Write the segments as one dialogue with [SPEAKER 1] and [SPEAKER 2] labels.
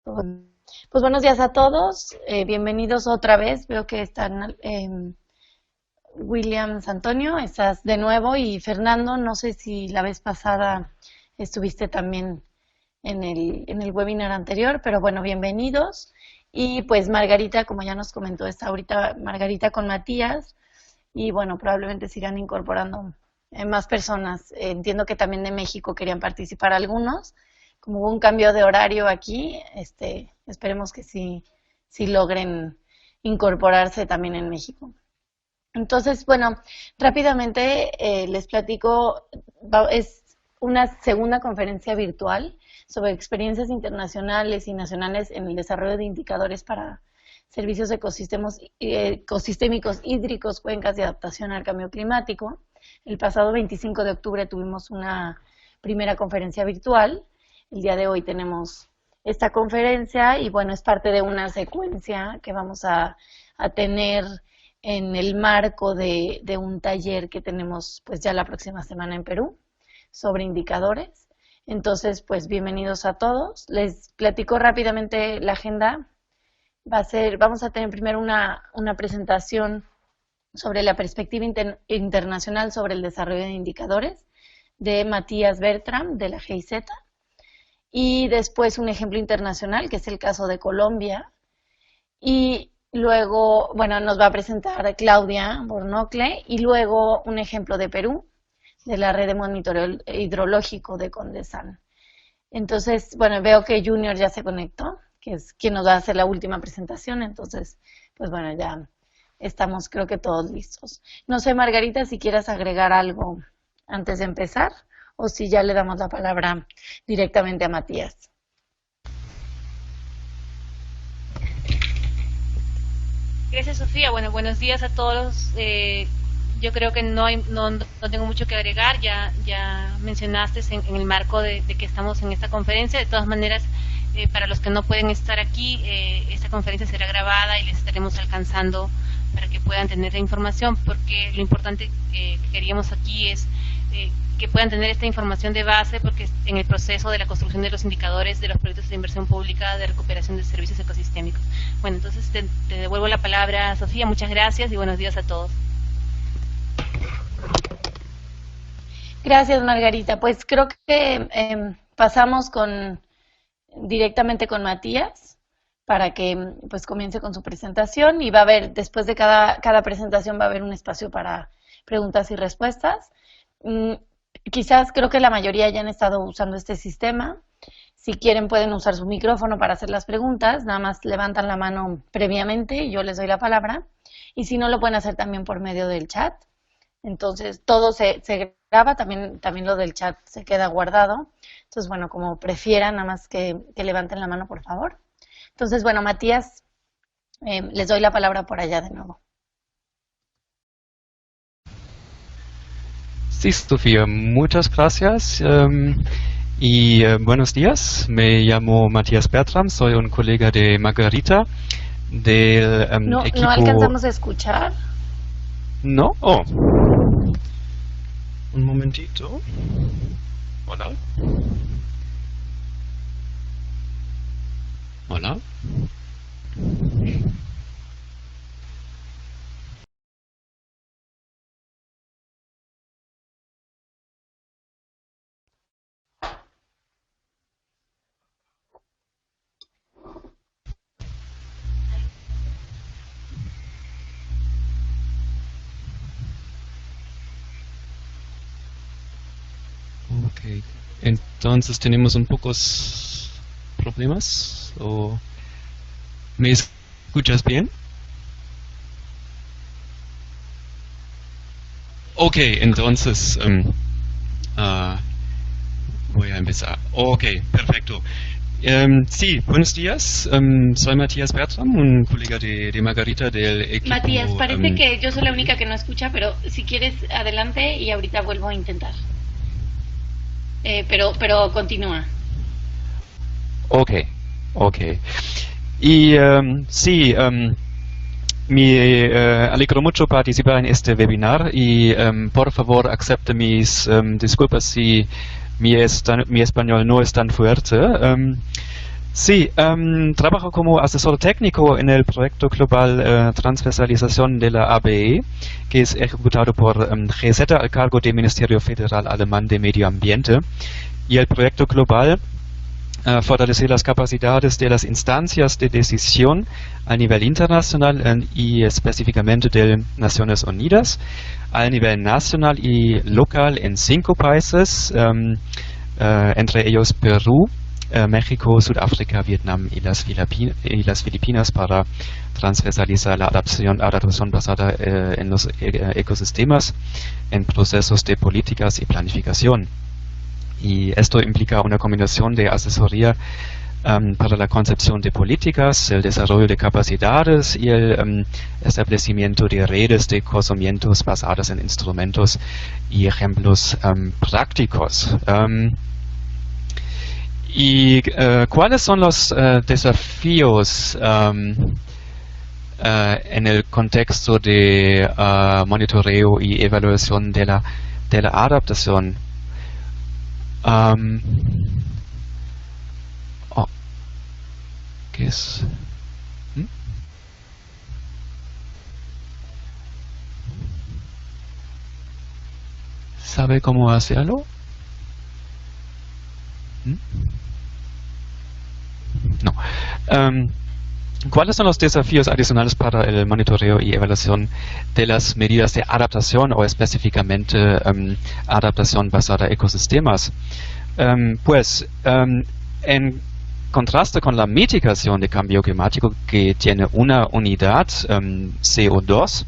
[SPEAKER 1] Pues buenos días a todos, bienvenidos otra vez. Veo que están Williams Antonio, estás de nuevo, y Fernando, no sé si la vez pasada estuviste también en el webinar anterior, pero bueno, bienvenidos. Y pues Margarita, como ya nos comentó, está ahorita Margarita con Matías, y bueno, probablemente se irán incorporando más personas. Entiendo que también de México querían participar algunos. Como hubo un cambio de horario aquí, esperemos que sí logren incorporarse también en México. Entonces, bueno, rápidamente les platico, es una segunda conferencia virtual sobre experiencias internacionales y nacionales en el desarrollo de indicadores para servicios ecosistémicos hídricos, cuencas de adaptación al cambio climático. El pasado 25 de octubre tuvimos una primera conferencia virtual. El día de hoy tenemos esta conferencia y bueno, es parte de una secuencia que vamos a tener en el marco de un taller que tenemos pues ya la próxima semana en Perú sobre indicadores. Entonces, pues bienvenidos a todos. Les platico rápidamente la agenda. Vamos a tener primero una presentación sobre la perspectiva internacional sobre el desarrollo de indicadores de Matías Bertram de la GIZ. Y después un ejemplo internacional, que es el caso de Colombia. Y luego, bueno, nos va a presentar Claudia Bornocle, y luego un ejemplo de Perú, de la red de monitoreo hidrológico de Condesan. Entonces, bueno, veo que Junior ya se conectó, que es quien nos va a hacer la última presentación. Entonces, pues bueno, ya estamos creo que todos listos. No sé, Margarita, si quieras agregar algo antes de empezar, o si ya le damos la palabra directamente a Matías.
[SPEAKER 2] Gracias, Sofía. Bueno, buenos días a todos. Yo creo que no tengo mucho que agregar. Ya mencionaste en el marco de que estamos en esta conferencia. De todas maneras, para los que no pueden estar aquí, esta conferencia será grabada y les estaremos alcanzando para que puedan tener la información, porque lo importante que queríamos aquí es que puedan tener esta información de base, porque en el proceso de la construcción de los indicadores de los proyectos de inversión pública de recuperación de servicios ecosistémicos. Bueno, entonces te devuelvo la palabra, Sofía. Muchas gracias y buenos días a todos.
[SPEAKER 1] Gracias, Margarita. Pues creo que pasamos directamente con Matías para que pues comience con su presentación, y va a haber, después de cada presentación, va a haber un espacio para preguntas y respuestas. Quizás creo que la mayoría ya han estado usando este sistema. Si quieren pueden usar su micrófono para hacer las preguntas, nada más levantan la mano previamente y yo les doy la palabra. Y si no, lo pueden hacer también por medio del chat. Entonces todo se graba, también lo del chat se queda guardado. Entonces, bueno, como prefieran, nada más que levanten la mano, por favor. Entonces, bueno, Matías, les doy la palabra por allá de nuevo.
[SPEAKER 3] Sí, Sofía, muchas gracias buenos días. Me llamo Matías Bertram, soy un colega de Margarita del equipo...
[SPEAKER 1] ¿No alcanzamos a escuchar?
[SPEAKER 3] ¿No? Oh. Un momentito. Hola. Hola. Ok, entonces tenemos un pocos problemas. ¿Me escuchas bien? Ok, entonces voy a empezar. Ok, perfecto. Sí, buenos días. Soy Matías Bertram, un colega de Margarita del equipo...
[SPEAKER 1] Matías, parece que yo soy la única que no escucha, pero si quieres, adelante y ahorita vuelvo a intentar. Pero continúa.
[SPEAKER 3] Ok. Y sí, me alegro mucho participar en este webinar y por favor acepte mis disculpas si mi español no es tan fuerte. Sí, trabajo como asesor técnico en el proyecto global Transversalización de la ABE, que es ejecutado por GZ al cargo del Ministerio Federal Alemán de Medio Ambiente. Y el proyecto global fortalece las capacidades de las instancias de decisión a nivel internacional y específicamente de Naciones Unidas, a nivel nacional y local en 5 países, entre ellos Perú, México, Sudáfrica, Vietnam y las Filipinas, para transversalizar la adaptación basada en los ecosistemas en procesos de políticas y planificación. Y esto implica una combinación de asesoría para la concepción de políticas, el desarrollo de capacidades y el establecimiento de redes de conocimientos basadas en instrumentos y ejemplos prácticos. ¿Y cuáles son los desafíos en el contexto de monitoreo y evaluación de la adaptación? ¿Qué es? ¿Sabe cómo hacerlo? No. ¿Cuáles son los desafíos adicionales para el monitoreo y evaluación de las medidas de adaptación o específicamente adaptación basada en ecosistemas? En contraste con la mitigación de cambio climático, que tiene una unidad, CO2,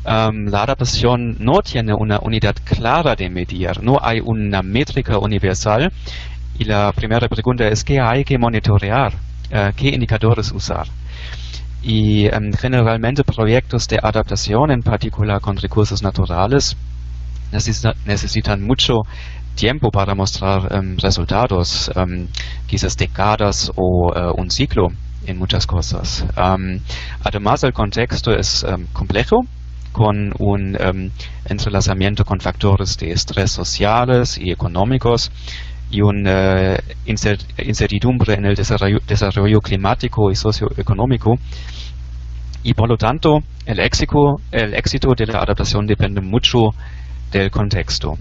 [SPEAKER 3] la adaptación no tiene una unidad clara de medir, no hay una métrica universal. Y la primera pregunta es: ¿qué hay que monitorear? ¿Qué indicadores usar? Y generalmente proyectos de adaptación, en particular con recursos naturales, necesitan mucho tiempo para mostrar resultados, quizás décadas o un ciclo en muchas cosas. Además, el contexto es complejo, con un entrelazamiento con factores de estrés sociales y económicos y una incertidumbre en el desarrollo climático y socioeconómico. Y por lo tanto, el éxito de la adaptación depende mucho del contexto.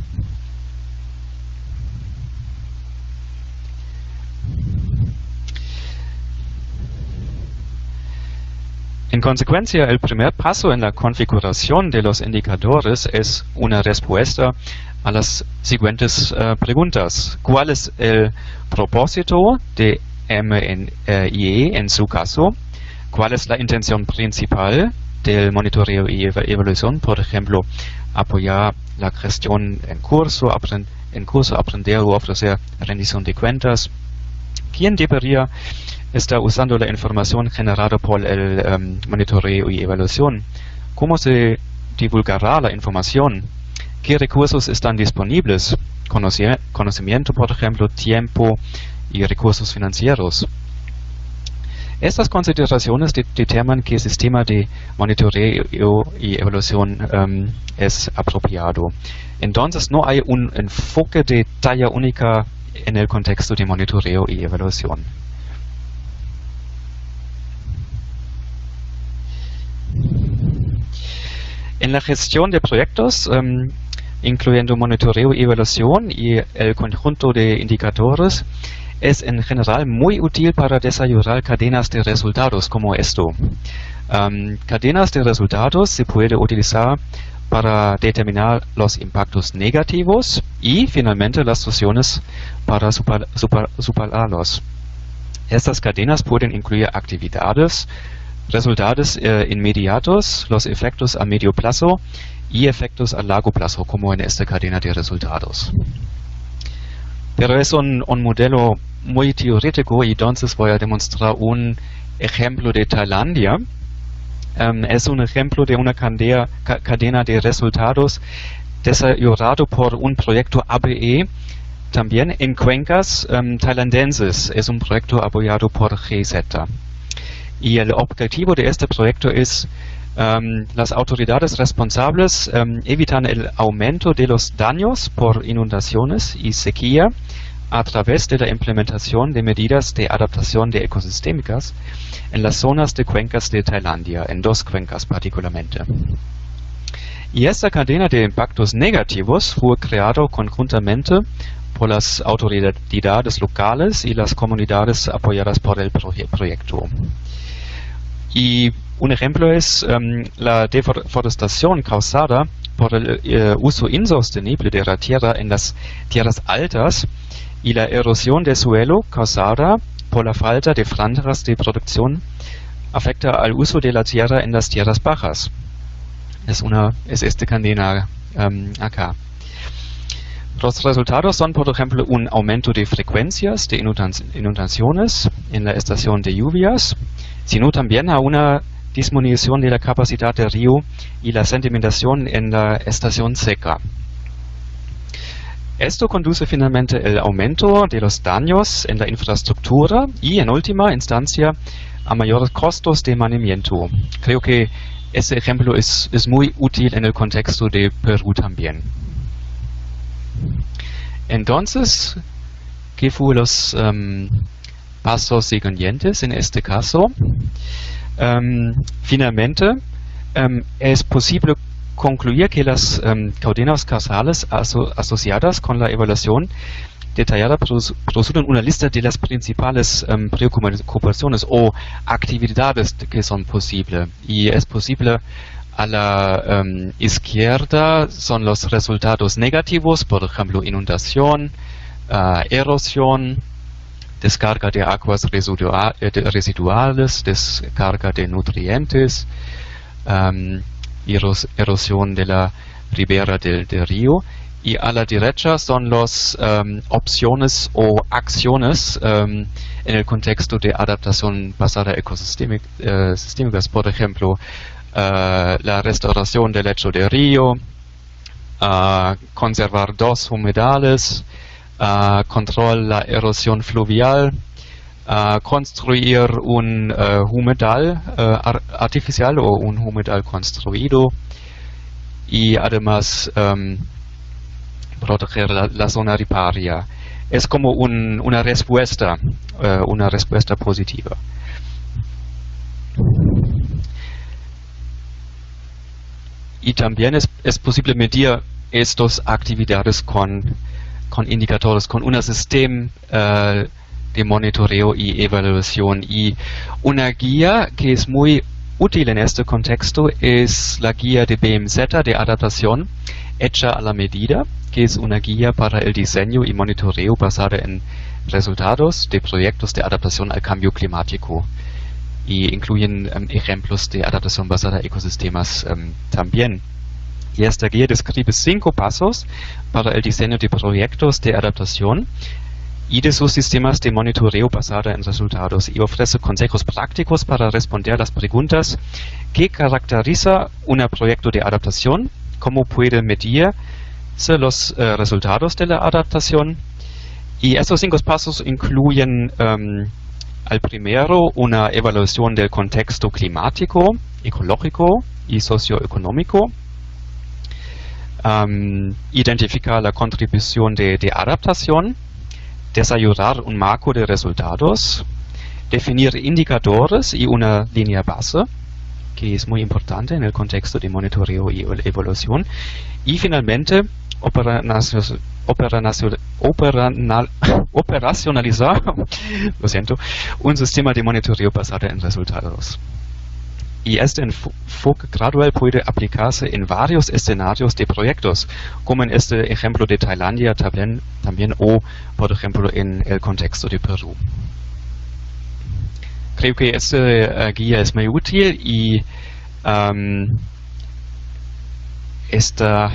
[SPEAKER 3] En consecuencia, el primer paso en la configuración de los indicadores es una respuesta a las siguientes preguntas. ¿Cuál es el propósito de MIE en su caso? ¿Cuál es la intención principal del monitoreo y evaluación? Por ejemplo, apoyar la gestión en curso, aprender o ofrecer rendición de cuentas. ¿Quién debería estar usando la información generada por el monitoreo y evaluación? ¿Cómo se divulgará la información? ¿Qué recursos están disponibles? Conocimiento, por ejemplo, tiempo y recursos financieros. Estas consideraciones determinan qué sistema de monitoreo y evaluación es apropiado. Entonces, no hay un enfoque de talla única en el contexto de monitoreo y evaluación. En la gestión de proyectos, incluyendo monitoreo y evaluación y el conjunto de indicadores, es en general muy útil para desarrollar cadenas de resultados como esto. Cadenas de resultados se puede utilizar para determinar los impactos negativos y finalmente las soluciones para superarlos. Estas cadenas pueden incluir actividades, resultados inmediatos, los efectos a medio plazo y efectos a largo plazo, como en esta cadena de resultados. Pero es un modelo muy teórico y entonces voy a demostrar un ejemplo de Tailandia. Es un ejemplo de una cadena de resultados desarrollado por un proyecto ABE, también en cuencas tailandenses. Es un proyecto apoyado por GZ. Y el objetivo de este proyecto es las autoridades responsables evitan el aumento de los daños por inundaciones y sequía a través de la implementación de medidas de adaptación de ecosistémicas en las zonas de cuencas de Tailandia, en 2 cuencas particularmente. Y esta cadena de impactos negativos fue creada conjuntamente por las autoridades locales y las comunidades apoyadas por el proyecto. Y un ejemplo es la deforestación causada por el uso insostenible de la tierra en las tierras altas y la erosión del suelo causada por la falta de franjas de producción afecta al uso de la tierra en las tierras bajas. Es esta cadena acá. Los resultados son, por ejemplo, un aumento de frecuencias de inundaciones en la estación de lluvias, sino también a una disminución de la capacidad del río y la sedimentación en la estación seca. Esto conduce finalmente al aumento de los daños en la infraestructura y, en última instancia, a mayores costos de mantenimiento. Creo que ese ejemplo es muy útil en el contexto de Perú también. Entonces, ¿qué fueron los pasos siguientes en este caso? Finalmente, es posible concluir que las cadenas causales asociadas con la evaluación detallada producen una lista de las principales preocupaciones o actividades que son posibles. Y es posible a la izquierda son los resultados negativos, por ejemplo, inundación, erosión, descarga de aguas residuales, descarga de nutrientes, erosión de la ribera del río. Y a la derecha son las opciones o acciones en el contexto de adaptación basada ecosistémicas, por ejemplo, la restauración del lecho del río, conservar 2 humedales, control la erosión fluvial, construir un humedal artificial o un humedal construido y además proteger la zona riparia. Es como una respuesta positiva. Y también es posible medir estas actividades con indicadores, con un sistema de monitoreo y evaluación. Y una guía que es muy útil en este contexto es la guía de BMZ de adaptación hecha a la medida, que es una guía para el diseño y monitoreo basada en resultados de proyectos de adaptación al cambio climático. Y incluyen ejemplos de adaptación basada en ecosistemas también. Y esta guía describe 5 pasos para el diseño de proyectos de adaptación y de sus sistemas de monitoreo basada en resultados, y ofrece consejos prácticos para responder las preguntas: ¿qué caracteriza un proyecto de adaptación? ¿Cómo puede medirse los resultados de la adaptación? Y estos 5 pasos incluyen al primero una evaluación del contexto climático, ecológico y socioeconómico. Identificar la contribución de adaptación, desarrollar un marco de resultados, definir indicadores y una línea base, que es muy importante en el contexto de monitoreo y evaluación, y finalmente operacionalizar un sistema de monitoreo basado en resultados. Y este enfoque gradual puede aplicarse en varios escenarios de proyectos, como en este ejemplo de Tailandia también o, por ejemplo, en el contexto de Perú. Creo que esta guía es muy útil y está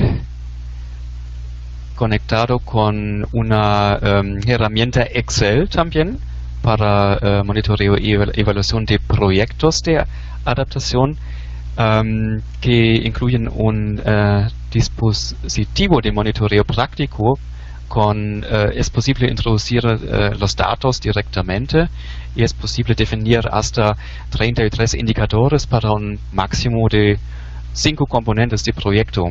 [SPEAKER 3] conectado con una herramienta Excel también para monitoreo y evaluación de proyectos de adaptación, que incluyen un dispositivo de monitoreo práctico. Es posible introducir los datos directamente y es posible definir hasta 33 indicadores para un máximo de 5 componentes de proyecto.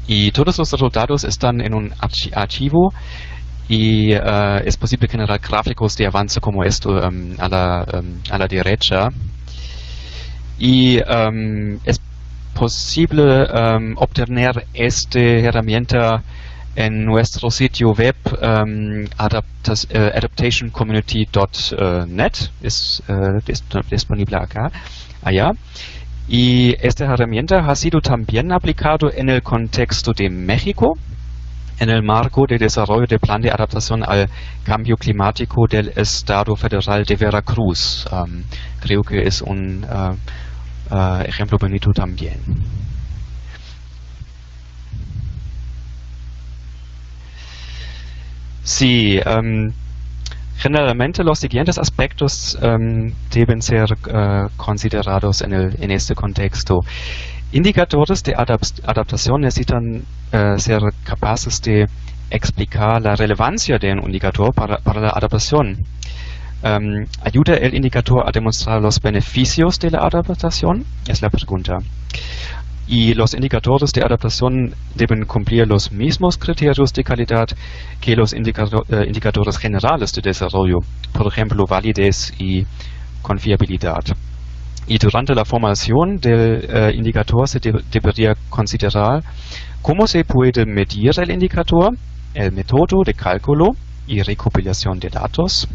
[SPEAKER 3] Y todos los resultados están en un archivo y es posible generar gráficos de avance como esto a la derecha. Y es posible obtener esta herramienta en nuestro sitio web adaptationcommunity.net, es disponible allá. Y esta herramienta ha sido también aplicado en el contexto de México, en el marco de desarrollo del Plan de Adaptación al Cambio Climático del Estado Federal de Veracruz. Creo que es un ejemplo bonito también. Sí, generalmente los siguientes aspectos deben ser considerados en este contexto. Indicadores de adaptación necesitan ser capaces de explicar la relevancia de un indicador para la adaptación. ¿Ayuda el indicador a demostrar los beneficios de la adaptación? Es la pregunta. Y los indicadores de adaptación deben cumplir los mismos criterios de calidad que los indicadores generales de desarrollo, por ejemplo, validez y confiabilidad. Y durante la formación del indicador se debería considerar cómo se puede medir el indicador, el método de cálculo y recopilación de datos.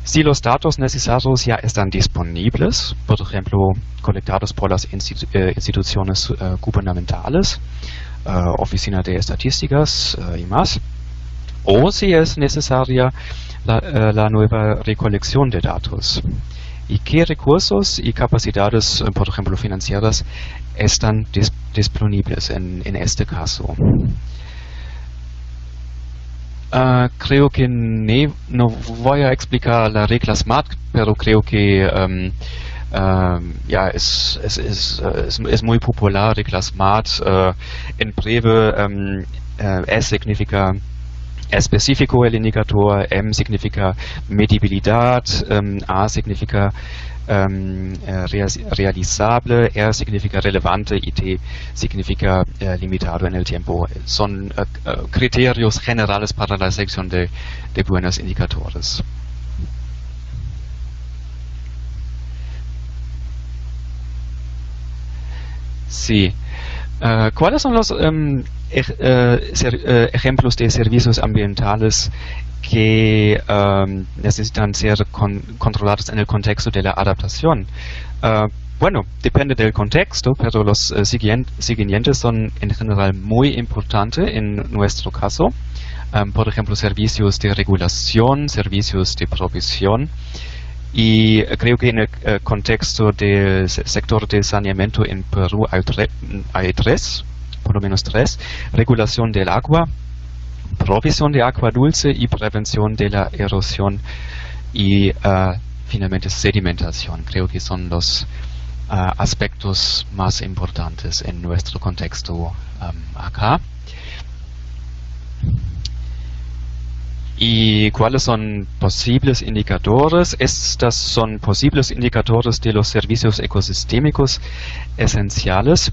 [SPEAKER 3] Si los datos necesarios ya están disponibles, por ejemplo, colectados por las instituciones gubernamentales, Oficina de Estadísticas y más, o si es necesaria la nueva recolección de datos. ¿Y qué recursos y capacidades, por ejemplo, financieras, están disponibles en este caso? Creo que no voy a explicar la regla SMART, pero creo que es muy popular la regla SMART. En breve, S significa específico el indicador, M significa medibilidad, A significa realizable, R significa relevante y T significa limitado en el tiempo. Son criterios generales para la selección de buenos indicadores. Sí. ¿Cuáles son los ejemplos de servicios ambientales que necesitan ser controlados en el contexto de la adaptación? Bueno, depende del contexto, pero los siguientes son en general muy importantes en nuestro caso. Por ejemplo, servicios de regulación, servicios de provisión. Y creo que en el contexto del sector de saneamiento en Perú hay tres, por lo menos tres: regulación del agua, provisión de agua dulce y prevención de la erosión y finalmente sedimentación. Creo que son los aspectos más importantes en nuestro contexto acá. ¿Y cuáles son posibles indicadores? Estos son posibles indicadores de los servicios ecosistémicos esenciales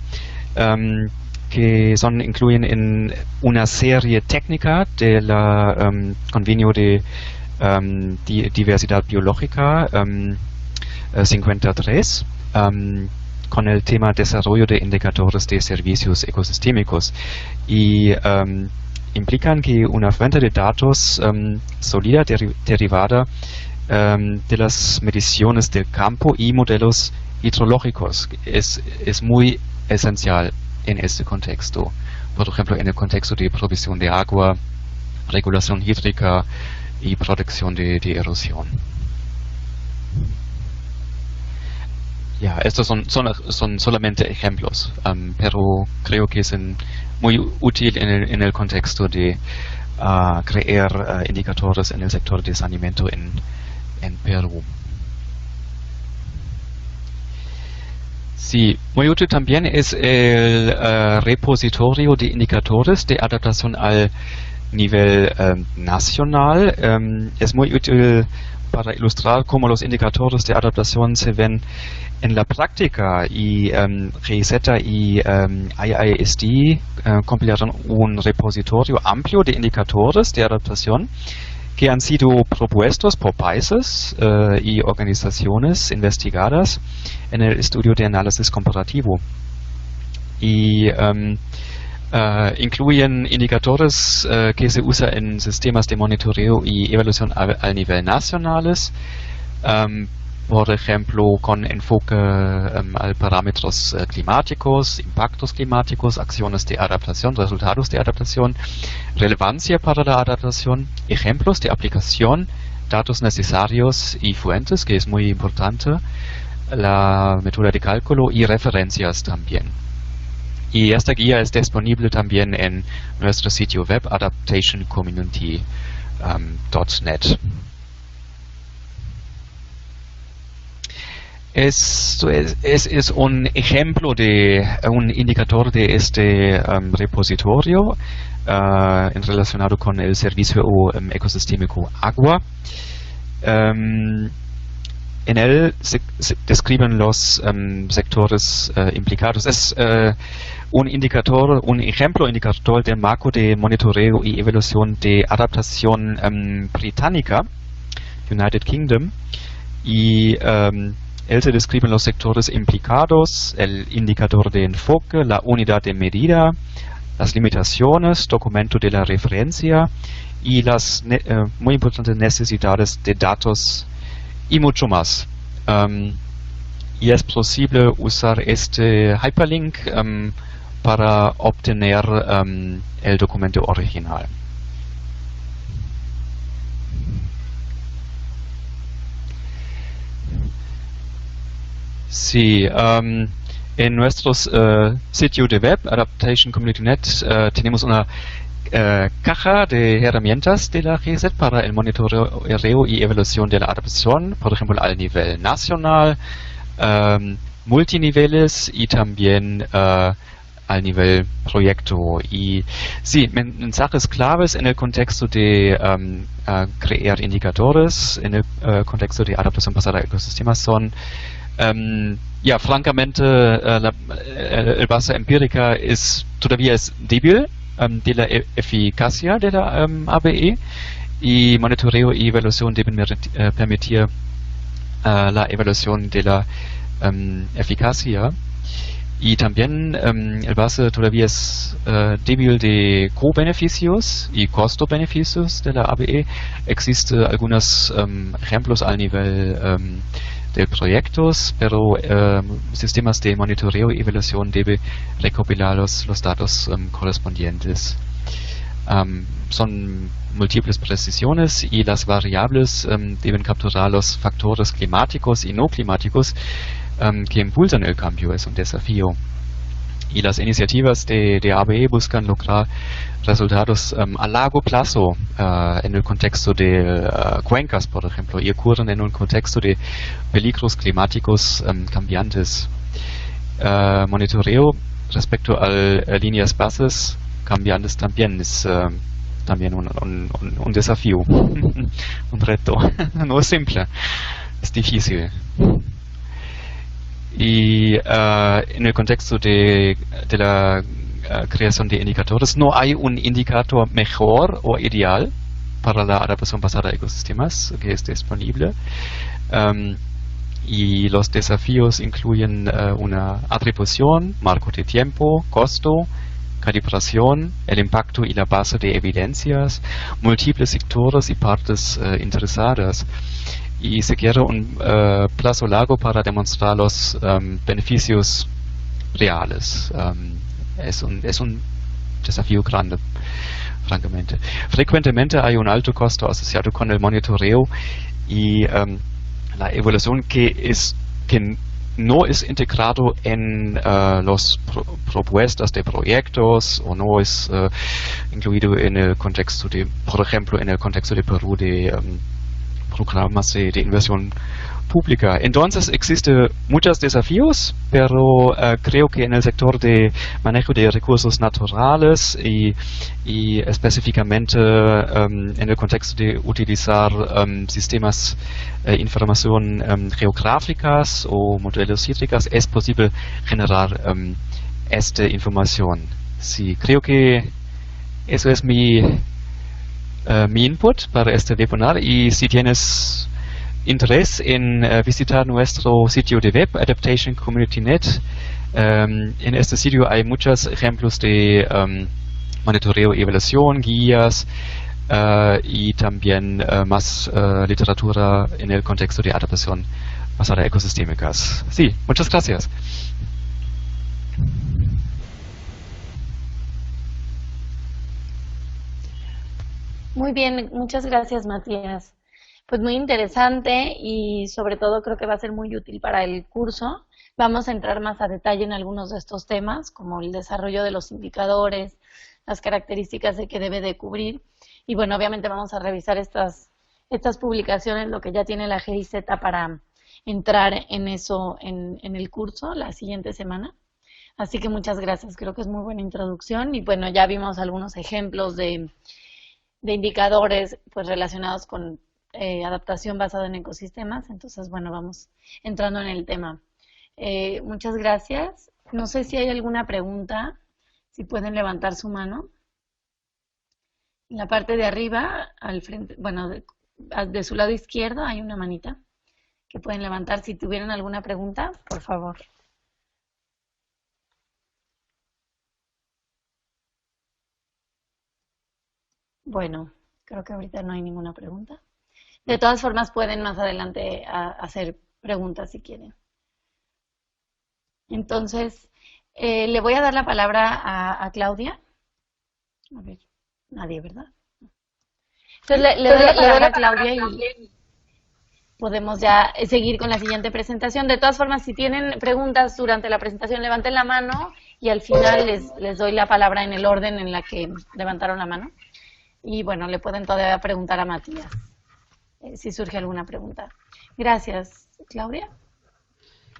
[SPEAKER 3] que incluyen en una serie técnica de la Convenio de Diversidad Biológica 53 con el tema desarrollo de indicadores de servicios ecosistémicos y implican que una fuente de datos sólida derivada de las mediciones del campo y modelos hidrológicos es muy esencial en este contexto. Por ejemplo, en el contexto de provisión de agua, regulación hídrica y protección de erosión. Ya, estos son solamente ejemplos, pero creo que es muy útil en el contexto de crear indicadores en el sector de saneamiento en Perú. Sí, muy útil también es el repositorio de indicadores de adaptación al nivel nacional. Es muy útil para ilustrar cómo los indicadores de adaptación se ven en la práctica, y GIZ y IISD compilaron un repositorio amplio de indicadores de adaptación que han sido propuestos por países y organizaciones investigadas en el estudio de análisis comparativo. Y incluyen indicadores que se usan en sistemas de monitoreo y evaluación al nivel nacionales, por ejemplo, con enfoque a parámetros climáticos, impactos climáticos, acciones de adaptación, resultados de adaptación, relevancia para la adaptación, ejemplos de aplicación, datos necesarios y fuentes, que es muy importante, la método de cálculo y referencias también. Y esta guía es disponible también en nuestro sitio web adaptationcommunity.net. Esto es un ejemplo de un indicador de este repositorio relacionado con el servicio ecosistémico agua. En él se describen los sectores implicados. Es un indicador, un ejemplo indicador del marco de monitoreo y evaluación de adaptación británica, United Kingdom, y él se describen los sectores implicados, el indicador de enfoque, la unidad de medida, las limitaciones, documento de la referencia y las muy importantes necesidades de datos y mucho más. Y es posible usar este hyperlink para obtener el documento original. Sí, en nuestro sitio de web, adaptationcommunity.net, tenemos una caja de herramientas de la GIZ para el monitoreo y evaluación de la adaptación, por ejemplo, al nivel nacional, multiniveles y también al nivel proyecto. Y sí, mensajes claves en el contexto de crear indicadores, en el contexto de adaptación pasada a ecosistemas son francamente, el base empírica todavía es débil de la eficacia de la ABE, y monitoreo y evaluación deben permitir la evaluación de la eficacia. Y también el base todavía es débil de co-beneficios y costo-beneficios de la ABE. Existen algunos ejemplos al nivel de proyectos, pero sistemas de monitoreo y evaluación deben recopilar los datos correspondientes. Son múltiples precisiones y las variables deben capturar los factores climáticos y no climáticos que impulsan el cambio. Es un desafío. Y las iniciativas de ABE buscan lograr resultados a largo plazo en el contexto de cuencas, por ejemplo, y ocurren en un contexto de peligros climáticos cambiantes. Monitoreo respecto a líneas bases cambiantes también es también un desafío, un reto. No es simple, es difícil. Y en el contexto de la creación de indicadores, no hay un indicador mejor o ideal para la adaptación basada a ecosistemas que es disponible. Y los desafíos incluyen una atribución, marco de tiempo, costo, calibración, el impacto y la base de evidencias, múltiples sectores y partes interesadas. Y se quiere un plazo largo para demostrar los beneficios reales. Es un desafío grande, francamente. Frecuentemente hay un alto costo asociado con el monitoreo y la evaluación que no es integrado en las propuestas de proyectos, o no es incluido en el contexto de, por ejemplo, en el contexto de Perú, de programas de inversión pública. Entonces existen muchos desafíos, pero creo que en el sector de manejo de recursos naturales y específicamente en el contexto de utilizar sistemas de información geográficas o modelos hídricos es posible generar esta información. Sí, creo que eso es mi input para este webinar, y si tienes interés en visitar nuestro sitio de web, Adaptation Community Net, en este sitio hay muchos ejemplos de monitoreo y evaluación, guías y también más literatura en el contexto de adaptación basada en ecosistémicas. Sí, muchas gracias.
[SPEAKER 1] Muy bien, muchas gracias, Matías. Pues muy interesante y sobre todo creo que va a ser muy útil para el curso. Vamos a entrar más a detalle en algunos de estos temas, como el desarrollo de los indicadores, las características de que debe de cubrir. Y bueno, obviamente vamos a revisar estas publicaciones, lo que ya tiene la GIZ para entrar en eso en el curso la siguiente semana. Así que muchas gracias, creo que es muy buena introducción y bueno, ya vimos algunos ejemplos de indicadores pues relacionados con adaptación basada en ecosistemas. Entonces, bueno, vamos entrando en el tema. Muchas gracias. No sé si hay alguna pregunta, si pueden levantar su mano. En la parte de arriba, al frente, bueno, de su lado izquierdo hay una manita que pueden levantar si tuvieran alguna pregunta, por favor. Bueno, creo que ahorita no hay ninguna pregunta. De todas formas, pueden más adelante hacer preguntas si quieren. Entonces, le voy a dar la palabra a Claudia. A ver, nadie, ¿verdad? Entonces, le doy la palabra a Claudia y podemos ya seguir con la siguiente presentación. De todas formas, si tienen preguntas durante la presentación, levanten la mano y al final les doy la palabra en el orden en la que levantaron la mano. Y bueno, le pueden todavía preguntar a Matías si surge alguna pregunta. Gracias, Claudia.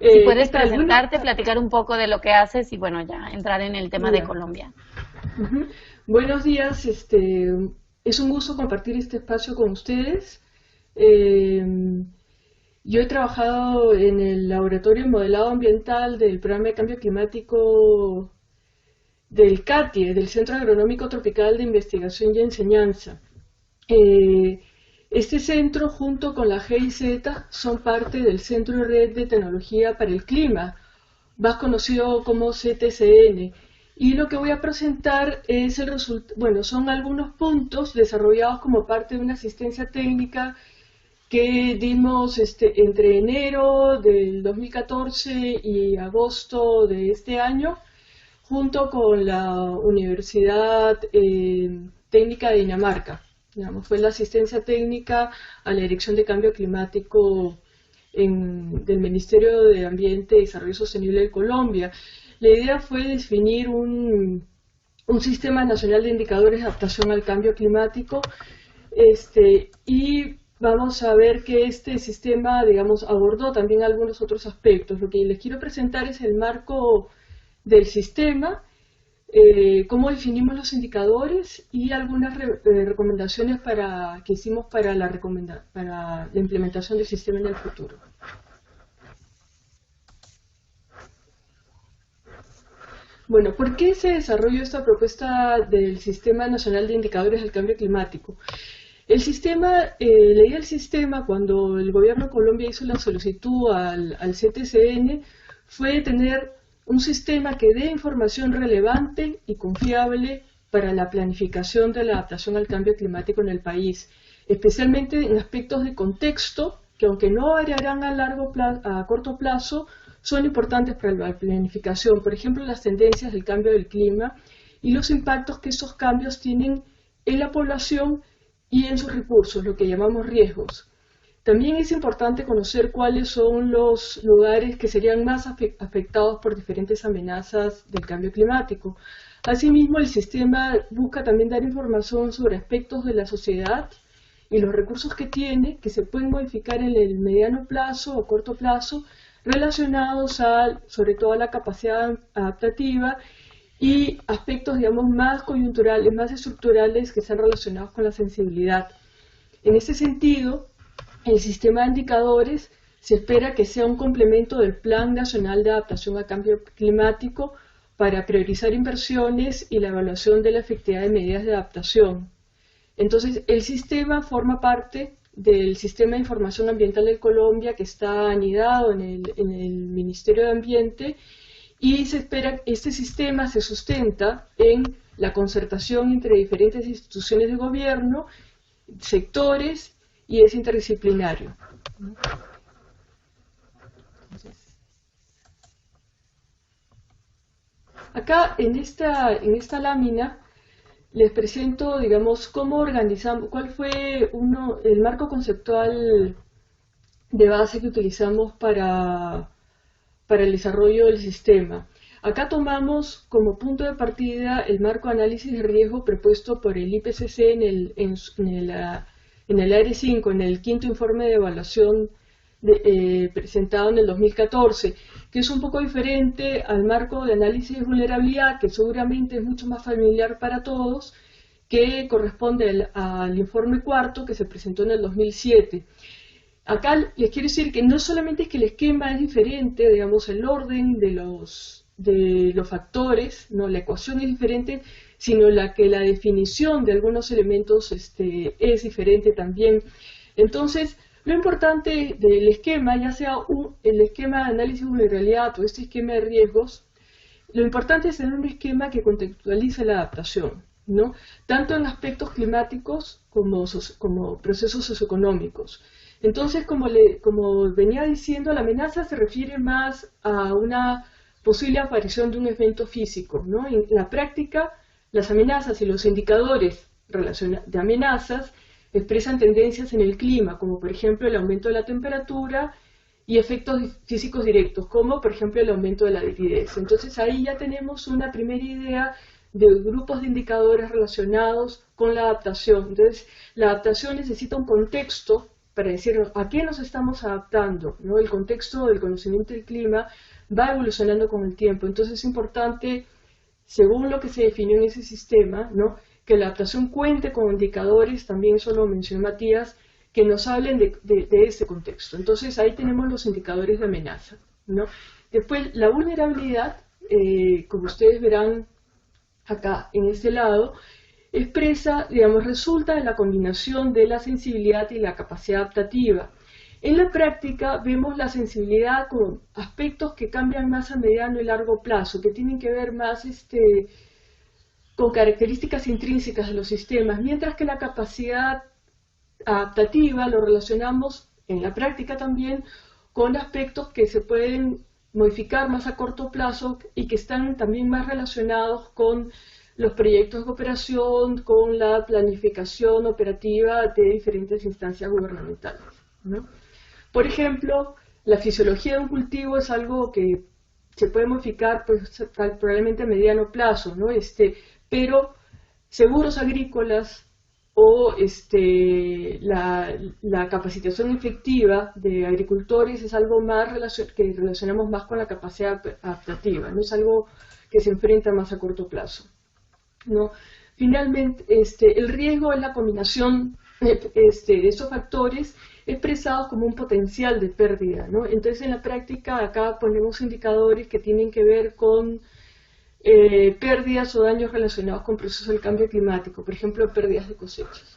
[SPEAKER 1] Si puedes presentarte, platicar un poco de lo que haces y bueno, ya entrar en el tema de Colombia.
[SPEAKER 4] Buenos días, es un gusto compartir este espacio con ustedes. Yo he trabajado en el Laboratorio de Modelado Ambiental del Programa de Cambio Climático del CATIE, del Centro Agronómico Tropical de Investigación y Enseñanza. Este centro, junto con la GIZ, son parte del Centro de Red de Tecnología para el Clima, más conocido como CTCN. Y lo que voy a presentar es el resultado, son algunos puntos desarrollados como parte de una asistencia técnica que dimos entre enero del 2014 y agosto de este año, junto con la Universidad Técnica de Dinamarca. Fue la asistencia técnica a la Dirección de Cambio Climático del Ministerio de Ambiente y Desarrollo Sostenible de Colombia. La idea fue definir un sistema nacional de indicadores de adaptación al cambio climático y vamos a ver que este sistema, abordó también algunos otros aspectos. Lo que les quiero presentar es el marco del sistema, cómo definimos los indicadores y algunas recomendaciones que hicimos para la implementación del sistema en el futuro. Bueno, ¿por qué se desarrolló esta propuesta del Sistema Nacional de Indicadores del Cambio Climático? El sistema, la idea del sistema, cuando el gobierno de Colombia hizo la solicitud al CTCN, fue tener un sistema que dé información relevante y confiable para la planificación de la adaptación al cambio climático en el país, especialmente en aspectos de contexto que, aunque no variarán a corto plazo, son importantes para la planificación. Por ejemplo, las tendencias del cambio del clima y los impactos que esos cambios tienen en la población y en sus recursos, lo que llamamos riesgos. También es importante conocer cuáles son los lugares que serían más afectados por diferentes amenazas del cambio climático. Asimismo, el sistema busca también dar información sobre aspectos de la sociedad y los recursos que tiene, que se pueden modificar en el mediano plazo o corto plazo, relacionados sobre todo a la capacidad adaptativa y aspectos, digamos, más coyunturales, más estructurales que están relacionados con la sensibilidad. En ese sentido, el sistema de indicadores se espera que sea un complemento del Plan Nacional de Adaptación al Cambio Climático para priorizar inversiones y la evaluación de la efectividad de medidas de adaptación. Entonces, el sistema forma parte del Sistema de Información Ambiental de Colombia, que está anidado en el Ministerio de Ambiente, y se espera que este sistema se sustenta en la concertación entre diferentes instituciones de gobierno, sectores, y es interdisciplinario. Acá en esta lámina les presento, digamos, cómo organizamos, cuál fue el marco conceptual de base que utilizamos para el desarrollo del sistema. Acá tomamos como punto de partida el marco de análisis de riesgo propuesto por el IPCC en el área 5, en el quinto informe de evaluación presentado en el 2014, que es un poco diferente al marco de análisis de vulnerabilidad, que seguramente es mucho más familiar para todos, que corresponde al informe cuarto que se presentó en el 2007. Acá les quiero decir que no solamente es que el esquema es diferente, digamos, el orden de los factores, no, la ecuación es diferente, sino que la definición de algunos elementos es diferente también. Entonces, lo importante del esquema, ya sea el esquema de análisis de vulnerabilidad o este esquema de riesgos, lo importante es tener un esquema que contextualice la adaptación, ¿no? Tanto en aspectos climáticos como procesos socioeconómicos. Entonces, como venía diciendo, la amenaza se refiere más a una posible aparición de un evento físico, ¿no? En la práctica, las amenazas y los indicadores de amenazas expresan tendencias en el clima, como por ejemplo el aumento de la temperatura y efectos físicos directos, como por ejemplo el aumento de la aridez. Entonces ahí ya tenemos una primera idea de grupos de indicadores relacionados con la adaptación. Entonces la adaptación necesita un contexto para decirnos a qué nos estamos adaptando, ¿no? El contexto del conocimiento del clima va evolucionando con el tiempo. Entonces es importante, según lo que se definió en ese sistema, ¿no?, que la adaptación cuente con indicadores, también eso lo mencionó Matías, que nos hablen de este contexto. Entonces ahí tenemos los indicadores de amenaza, ¿no? Después, la vulnerabilidad, como ustedes verán acá en este lado, resulta de la combinación de la sensibilidad y la capacidad adaptativa. En la práctica vemos la sensibilidad con aspectos que cambian más a mediano y largo plazo, que tienen que ver más con características intrínsecas de los sistemas, mientras que la capacidad adaptativa lo relacionamos en la práctica también con aspectos que se pueden modificar más a corto plazo y que están también más relacionados con los proyectos de cooperación, con la planificación operativa de diferentes instancias gubernamentales, ¿no? Por ejemplo, la fisiología de un cultivo es algo que se puede modificar pues, probablemente a mediano plazo, ¿no? Pero seguros agrícolas o la capacitación efectiva de agricultores es algo más que relacionamos más con la capacidad adaptativa, no es algo que se enfrenta más a corto plazo, ¿no? Finalmente, el riesgo es la combinación de estos factores expresados como un potencial de pérdida, ¿no? Entonces, en la práctica, acá ponemos indicadores que tienen que ver con pérdidas o daños relacionados con procesos del cambio climático, por ejemplo, pérdidas de cosechas.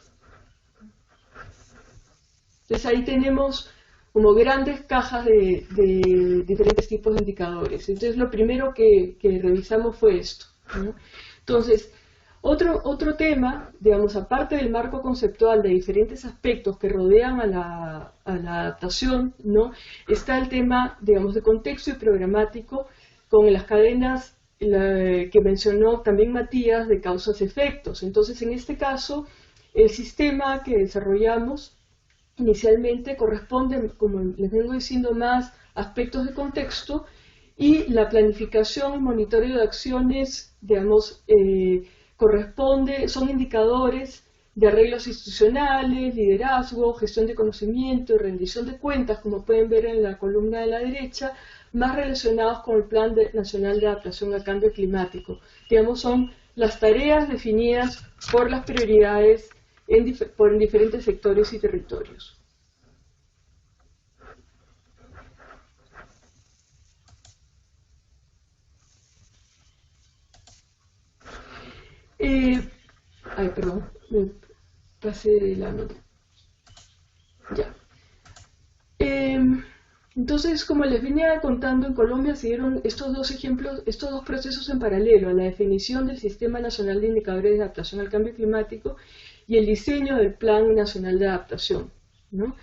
[SPEAKER 4] Entonces ahí tenemos como grandes cajas de diferentes tipos de indicadores. Entonces lo primero que revisamos fue esto, ¿no? Entonces, otro tema, digamos, aparte del marco conceptual de diferentes aspectos que rodean a la adaptación, ¿no?, está el tema, digamos, de contexto y programático con las cadenas que mencionó también Matías, de causas-efectos. Entonces, en este caso, el sistema que desarrollamos inicialmente corresponde, como les vengo diciendo, más aspectos de contexto, y la planificación y monitoreo de acciones, digamos, son indicadores de arreglos institucionales, liderazgo, gestión de conocimiento y rendición de cuentas, como pueden ver en la columna de la derecha, más relacionados con el Plan Nacional de Adaptación al Cambio Climático. Digamos, son las tareas definidas por las prioridades en diferentes sectores y territorios. Perdón, me pasé la nota. Ya. Entonces, como les venía contando, en Colombia se dieron estos dos ejemplos, estos dos procesos en paralelo, a la definición del Sistema Nacional de Indicadores de Adaptación al Cambio Climático y el diseño del Plan Nacional de Adaptación, ¿no?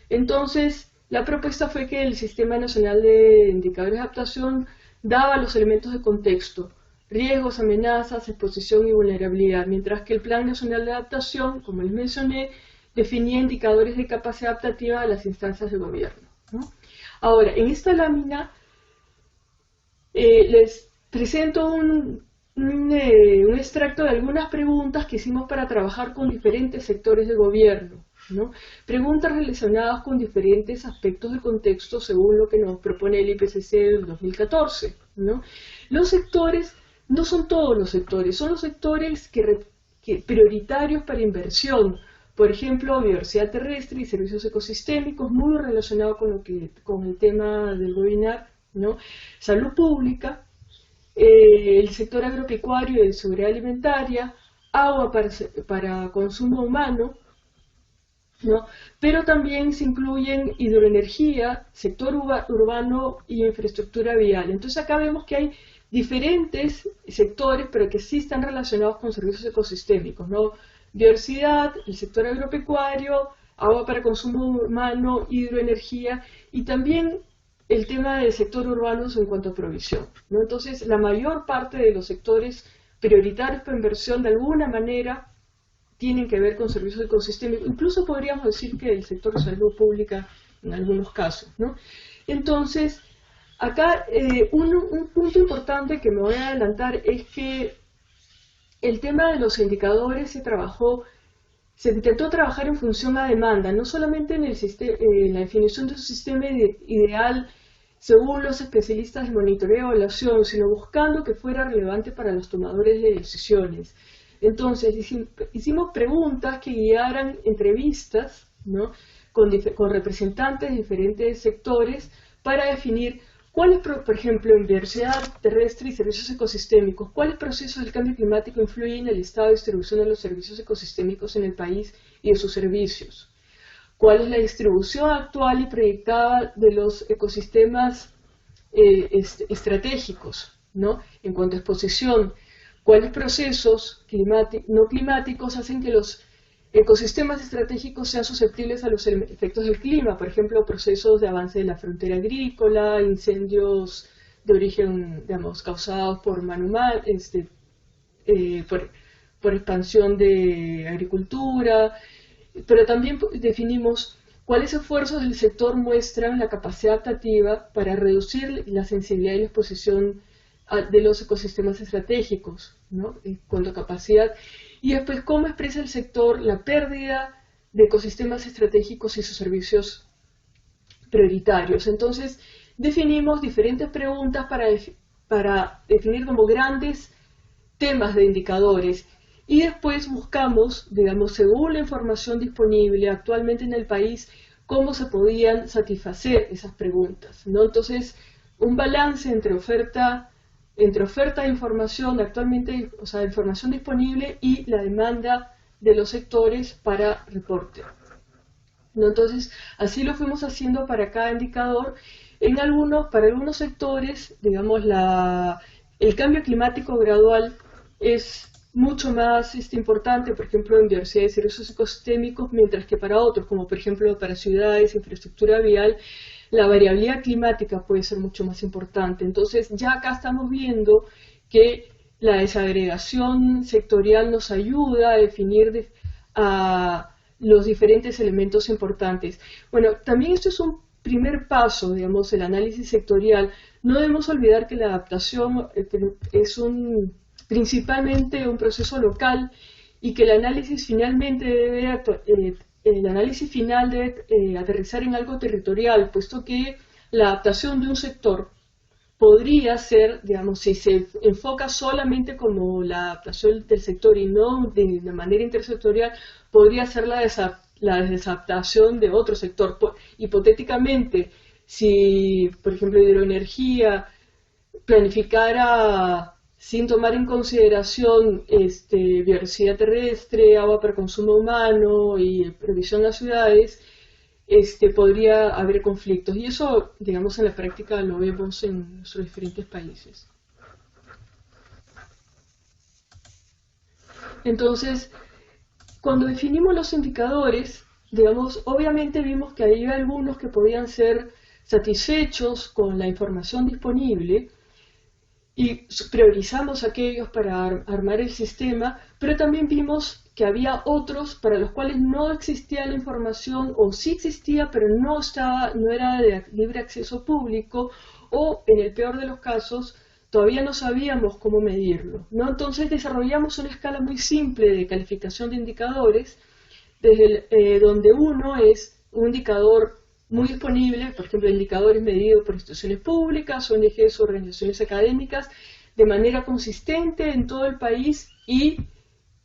[SPEAKER 4] Entonces, la propuesta fue que el Sistema Nacional de Indicadores de Adaptación daba los elementos de contexto: riesgos, amenazas, exposición y vulnerabilidad, mientras que el Plan Nacional de Adaptación, como les mencioné, definía indicadores de capacidad adaptativa a las instancias de gobierno, ¿no? Ahora, en esta lámina les presento un extracto de algunas preguntas que hicimos para trabajar con diferentes sectores de gobierno, ¿no? Preguntas relacionadas con diferentes aspectos del contexto según lo que nos propone el IPCC del 2014, ¿no? Los sectores no son todos los sectores, son los sectores prioritarios para inversión. Por ejemplo, biodiversidad terrestre y servicios ecosistémicos, muy relacionado con el tema del webinar, ¿no? Salud pública, el sector agropecuario y de seguridad alimentaria, agua para consumo humano, ¿no? Pero también se incluyen hidroenergía, sector urbano y infraestructura vial. Entonces acá vemos que hay diferentes sectores, pero que sí están relacionados con servicios ecosistémicos, ¿no? Biodiversidad, el sector agropecuario, agua para consumo humano, hidroenergía y también el tema del sector urbano en cuanto a provisión, ¿no? Entonces, la mayor parte de los sectores prioritarios para inversión de alguna manera tienen que ver con servicios ecosistémicos. Incluso podríamos decir que el sector de salud pública en algunos casos, ¿no? Entonces, acá un punto importante que me voy a adelantar es que el tema de los indicadores se intentó trabajar en función a demanda, no solamente en la definición de un sistema ideal según los especialistas de monitoreo y evaluación, sino buscando que fuera relevante para los tomadores de decisiones. Entonces hicimos preguntas que guiaran entrevistas, ¿no? con representantes de diferentes sectores para definir cuáles, por ejemplo, en biodiversidad terrestre y servicios ecosistémicos, cuáles procesos del cambio climático influyen en el estado de distribución de los servicios ecosistémicos en el país y de sus servicios. ¿Cuál es la distribución actual y proyectada de los ecosistemas estratégicos, ¿no? En cuanto a exposición, ¿cuáles procesos no climáticos hacen que los ecosistemas estratégicos sean susceptibles a los efectos del clima? Por ejemplo, procesos de avance de la frontera agrícola, incendios de origen, digamos, causados por por expansión de agricultura, pero también definimos cuáles esfuerzos del sector muestran la capacidad adaptativa para reducir la sensibilidad y la exposición de los ecosistemas estratégicos, ¿no? En cuanto a capacidad. Y después, cómo expresa el sector la pérdida de ecosistemas estratégicos y sus servicios prioritarios. Entonces, definimos diferentes preguntas para definir como grandes temas de indicadores. Y después buscamos, digamos, según la información disponible actualmente en el país, cómo se podían satisfacer esas preguntas, ¿no? Entonces, un balance entre oferta de información actualmente, o sea, información disponible y la demanda de los sectores para reporte, ¿no? Entonces, así lo fuimos haciendo para cada indicador. Para algunos sectores, digamos, el cambio climático gradual es mucho más importante, por ejemplo, en biodiversidad y servicios ecosistémicos, mientras que para otros, como por ejemplo para ciudades, infraestructura vial, la variabilidad climática puede ser mucho más importante. Entonces, ya acá estamos viendo que la desagregación sectorial nos ayuda a definir a los diferentes elementos importantes. Bueno, también esto es un primer paso, digamos, el análisis sectorial. No debemos olvidar que la adaptación es principalmente un proceso local y que el análisis finalmente el análisis final debe aterrizar en algo territorial, puesto que la adaptación de un sector podría ser, digamos, si se enfoca solamente como la adaptación del sector y no de manera intersectorial, podría ser la desadaptación de otro sector. Hipotéticamente, si, por ejemplo, hidroenergía planificara sin tomar en consideración biodiversidad terrestre, agua para consumo humano y provisión a ciudades, podría haber conflictos. Y eso, digamos, en la práctica lo vemos en nuestros diferentes países. Entonces, cuando definimos los indicadores, digamos, obviamente vimos que había algunos que podían ser satisfechos con la información disponible, y priorizamos aquellos para armar el sistema, pero también vimos que había otros para los cuales no existía la información, o sí existía pero no era de libre acceso público, o en el peor de los casos todavía no sabíamos cómo medirlo, ¿no? Entonces desarrollamos una escala muy simple de calificación de indicadores, donde uno es un indicador muy disponible, por ejemplo, indicadores medidos por instituciones públicas, ONGs, organizaciones académicas, de manera consistente en todo el país y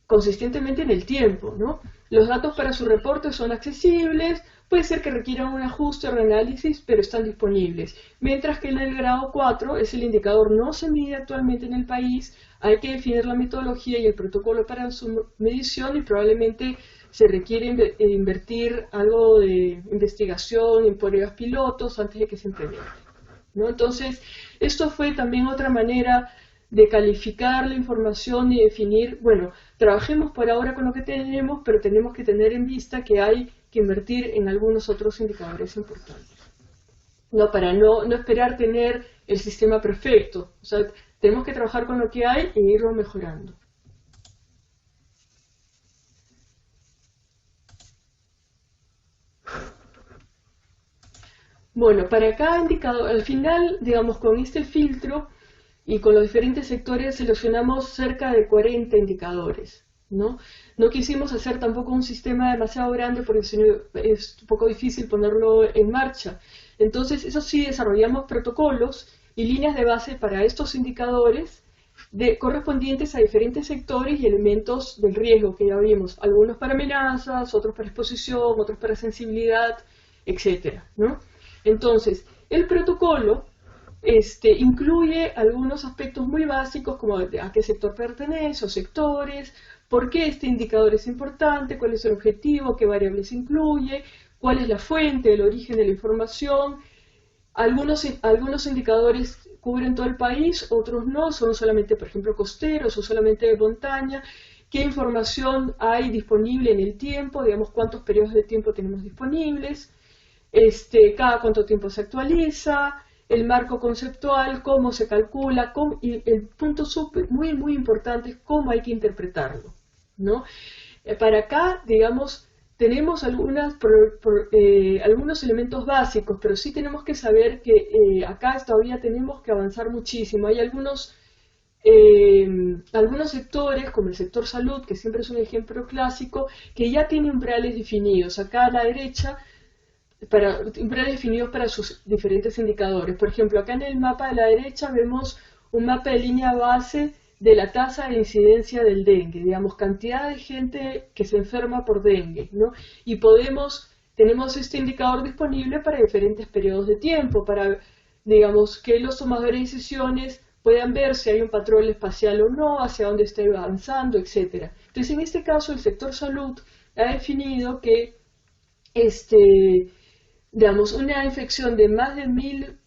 [SPEAKER 4] consistentemente en el tiempo, ¿no? Los datos para su reporte son accesibles, puede ser que requieran un ajuste o reanálisis, pero están disponibles. Mientras que en el grado 4, el indicador no se mide actualmente en el país, hay que definir la metodología y el protocolo para su medición y probablemente se requiere invertir algo de investigación en pruebas pilotos antes de que se implemente, ¿no? Entonces, esto fue también otra manera de calificar la información y definir, bueno, trabajemos por ahora con lo que tenemos, pero tenemos que tener en vista que hay que invertir en algunos otros indicadores importantes, ¿no? Para no esperar tener el sistema perfecto. O sea, tenemos que trabajar con lo que hay e irlo mejorando. Bueno, para cada indicador, al final, digamos, con este filtro y con los diferentes sectores seleccionamos cerca de 40 indicadores, ¿no? No quisimos hacer tampoco un sistema demasiado grande porque si no es un poco difícil ponerlo en marcha. Entonces, eso sí, desarrollamos protocolos y líneas de base para estos indicadores correspondientes a diferentes sectores y elementos del riesgo que ya vimos. Algunos para amenazas, otros para exposición, otros para sensibilidad, etcétera, ¿no? Entonces, el protocolo incluye algunos aspectos muy básicos como a qué sector pertenece o sectores, por qué este indicador es importante, cuál es el objetivo, qué variables incluye, cuál es la fuente, el origen de la información. Algunos indicadores cubren todo el país, otros no, son solamente, por ejemplo, costeros o solamente de montaña. ¿Qué información hay disponible en el tiempo? Digamos, cuántos periodos de tiempo tenemos disponibles. Cada cuánto tiempo se actualiza, el marco conceptual, cómo se calcula, y el punto muy, muy importante es cómo hay que interpretarlo, ¿no? Para acá, digamos, tenemos algunos elementos básicos, pero sí tenemos que saber que acá todavía tenemos que avanzar muchísimo. Hay algunos sectores, como el sector salud, que siempre es un ejemplo clásico, que ya tiene umbrales definidos. Acá a la derecha, umbrales definidos para sus diferentes indicadores. Por ejemplo, acá en el mapa de la derecha vemos un mapa de línea base de la tasa de incidencia del dengue, digamos, cantidad de gente que se enferma por dengue, ¿no? Y tenemos este indicador disponible para diferentes periodos de tiempo, para, digamos, que los tomadores de decisiones puedan ver si hay un patrón espacial o no, hacia dónde está avanzando, etc. Entonces, en este caso, el sector salud ha definido que digamos, una infección de más de 1000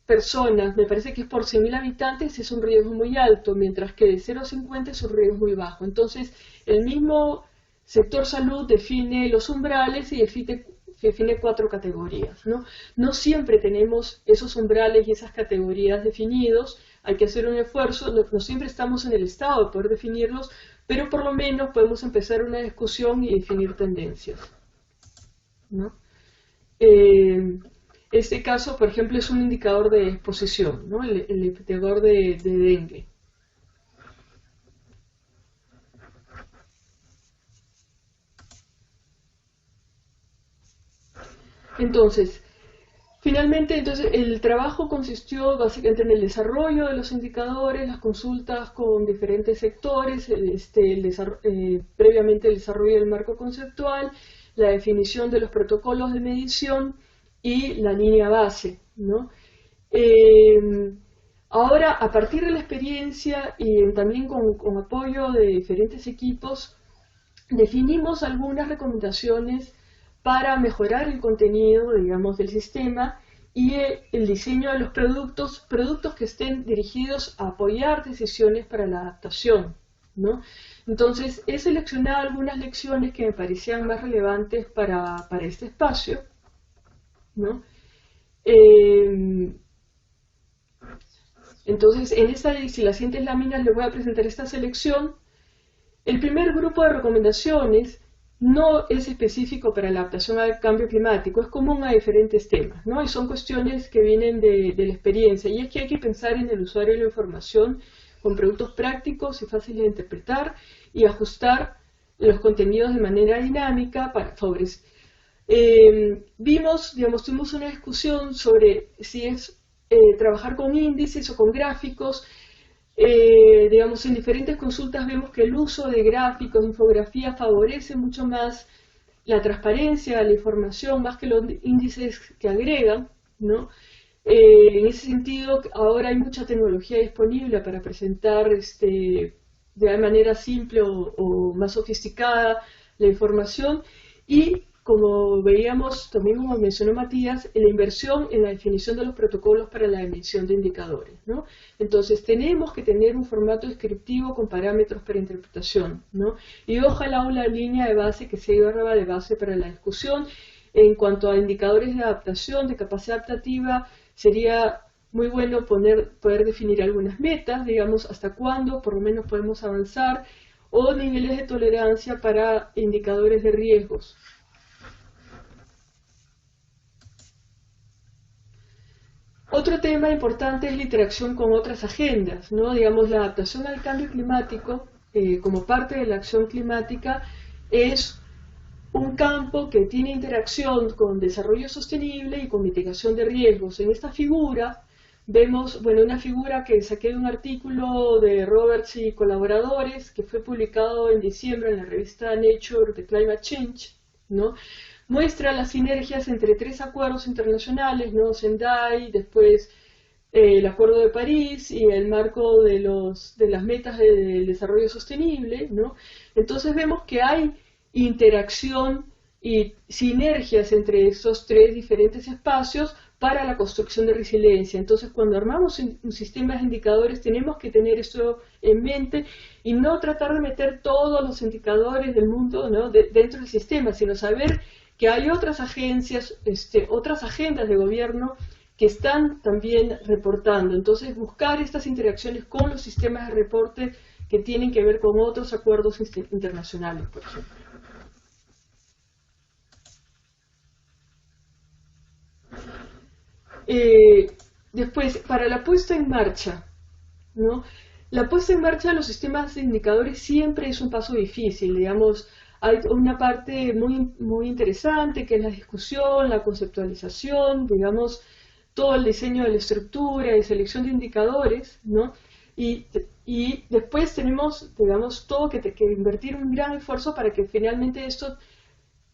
[SPEAKER 4] personas, me parece que es por 100.000 habitantes, es un riesgo muy alto, mientras que de 0 a 50 es un riesgo muy bajo. Entonces, el mismo sector salud define los umbrales y define 4 categorías, ¿no? No siempre tenemos esos umbrales y esas categorías definidos, hay que hacer un esfuerzo, no siempre estamos en el estado de poder definirlos, pero por lo menos podemos empezar una discusión y definir tendencias, ¿no? Este caso, por ejemplo, es un indicador de exposición, ¿no? El indicador de dengue. Entonces, finalmente, el trabajo consistió básicamente en el desarrollo de los indicadores, las consultas con diferentes sectores, previamente el desarrollo del marco conceptual, la definición de los protocolos de medición y la línea base, ¿no? Ahora, a partir de la experiencia y también con apoyo de diferentes equipos, definimos algunas recomendaciones para mejorar el contenido, digamos, del sistema y el diseño de los productos que estén dirigidos a apoyar decisiones para la adaptación, ¿no? Entonces, he seleccionado algunas lecciones que me parecían más relevantes para este espacio, ¿no? Entonces, si las siguientes láminas les voy a presentar esta selección. El primer grupo de recomendaciones no es específico para la adaptación al cambio climático, es común a diferentes temas, ¿no? Y son cuestiones que vienen de la experiencia, y es que hay que pensar en el usuario de la información con productos prácticos y fáciles de interpretar y ajustar los contenidos de manera dinámica para favorecer. Tuvimos una discusión sobre si es trabajar con índices o con gráficos. En diferentes consultas vemos que el uso de gráficos, infografías, favorece mucho más la transparencia, la información, más que los índices que agregan, ¿no? En ese sentido, ahora hay mucha tecnología disponible para presentar de manera simple o más sofisticada la información, y como veíamos, también como mencionó Matías, la inversión en la definición de los protocolos para la emisión de indicadores, ¿no? Entonces tenemos que tener un formato descriptivo con parámetros para interpretación, ¿no? Y ojalá una línea de base que sirva de base para la discusión. En cuanto a indicadores de adaptación, de capacidad adaptativa, sería muy bueno poder definir algunas metas, digamos, hasta cuándo por lo menos podemos avanzar, o niveles de tolerancia para indicadores de riesgos. Otro tema importante es la interacción con otras agendas, ¿no? Digamos, la adaptación al cambio climático, como parte de la acción climática, es un campo que tiene interacción con desarrollo sostenible y con mitigación de riesgos. En esta figura vemos, una figura que saqué de un artículo de Roberts y colaboradores que fue publicado en diciembre en la revista Nature de Climate Change, ¿no? Muestra las sinergias entre 3 acuerdos internacionales, ¿no? Sendai, después el Acuerdo de París y el marco de las metas del desarrollo sostenible, ¿no? Entonces vemos que hay interacción y sinergias entre esos 3 diferentes espacios para la construcción de resiliencia. Entonces, cuando armamos un sistema de indicadores, tenemos que tener eso en mente y no tratar de meter todos los indicadores del mundo, ¿no? dentro del sistema, sino saber que hay otras agencias, otras agendas de gobierno que están también reportando. Entonces, buscar estas interacciones con los sistemas de reporte que tienen que ver con otros acuerdos internacionales, por ejemplo. Después, para la puesta en marcha, ¿no? La puesta en marcha de los sistemas de indicadores siempre es un paso difícil, digamos. Hay una parte muy interesante que es la discusión, la conceptualización, digamos, todo el diseño de la estructura y selección de indicadores, ¿no? Y después tenemos, digamos, todo que invertir un gran esfuerzo para que finalmente esto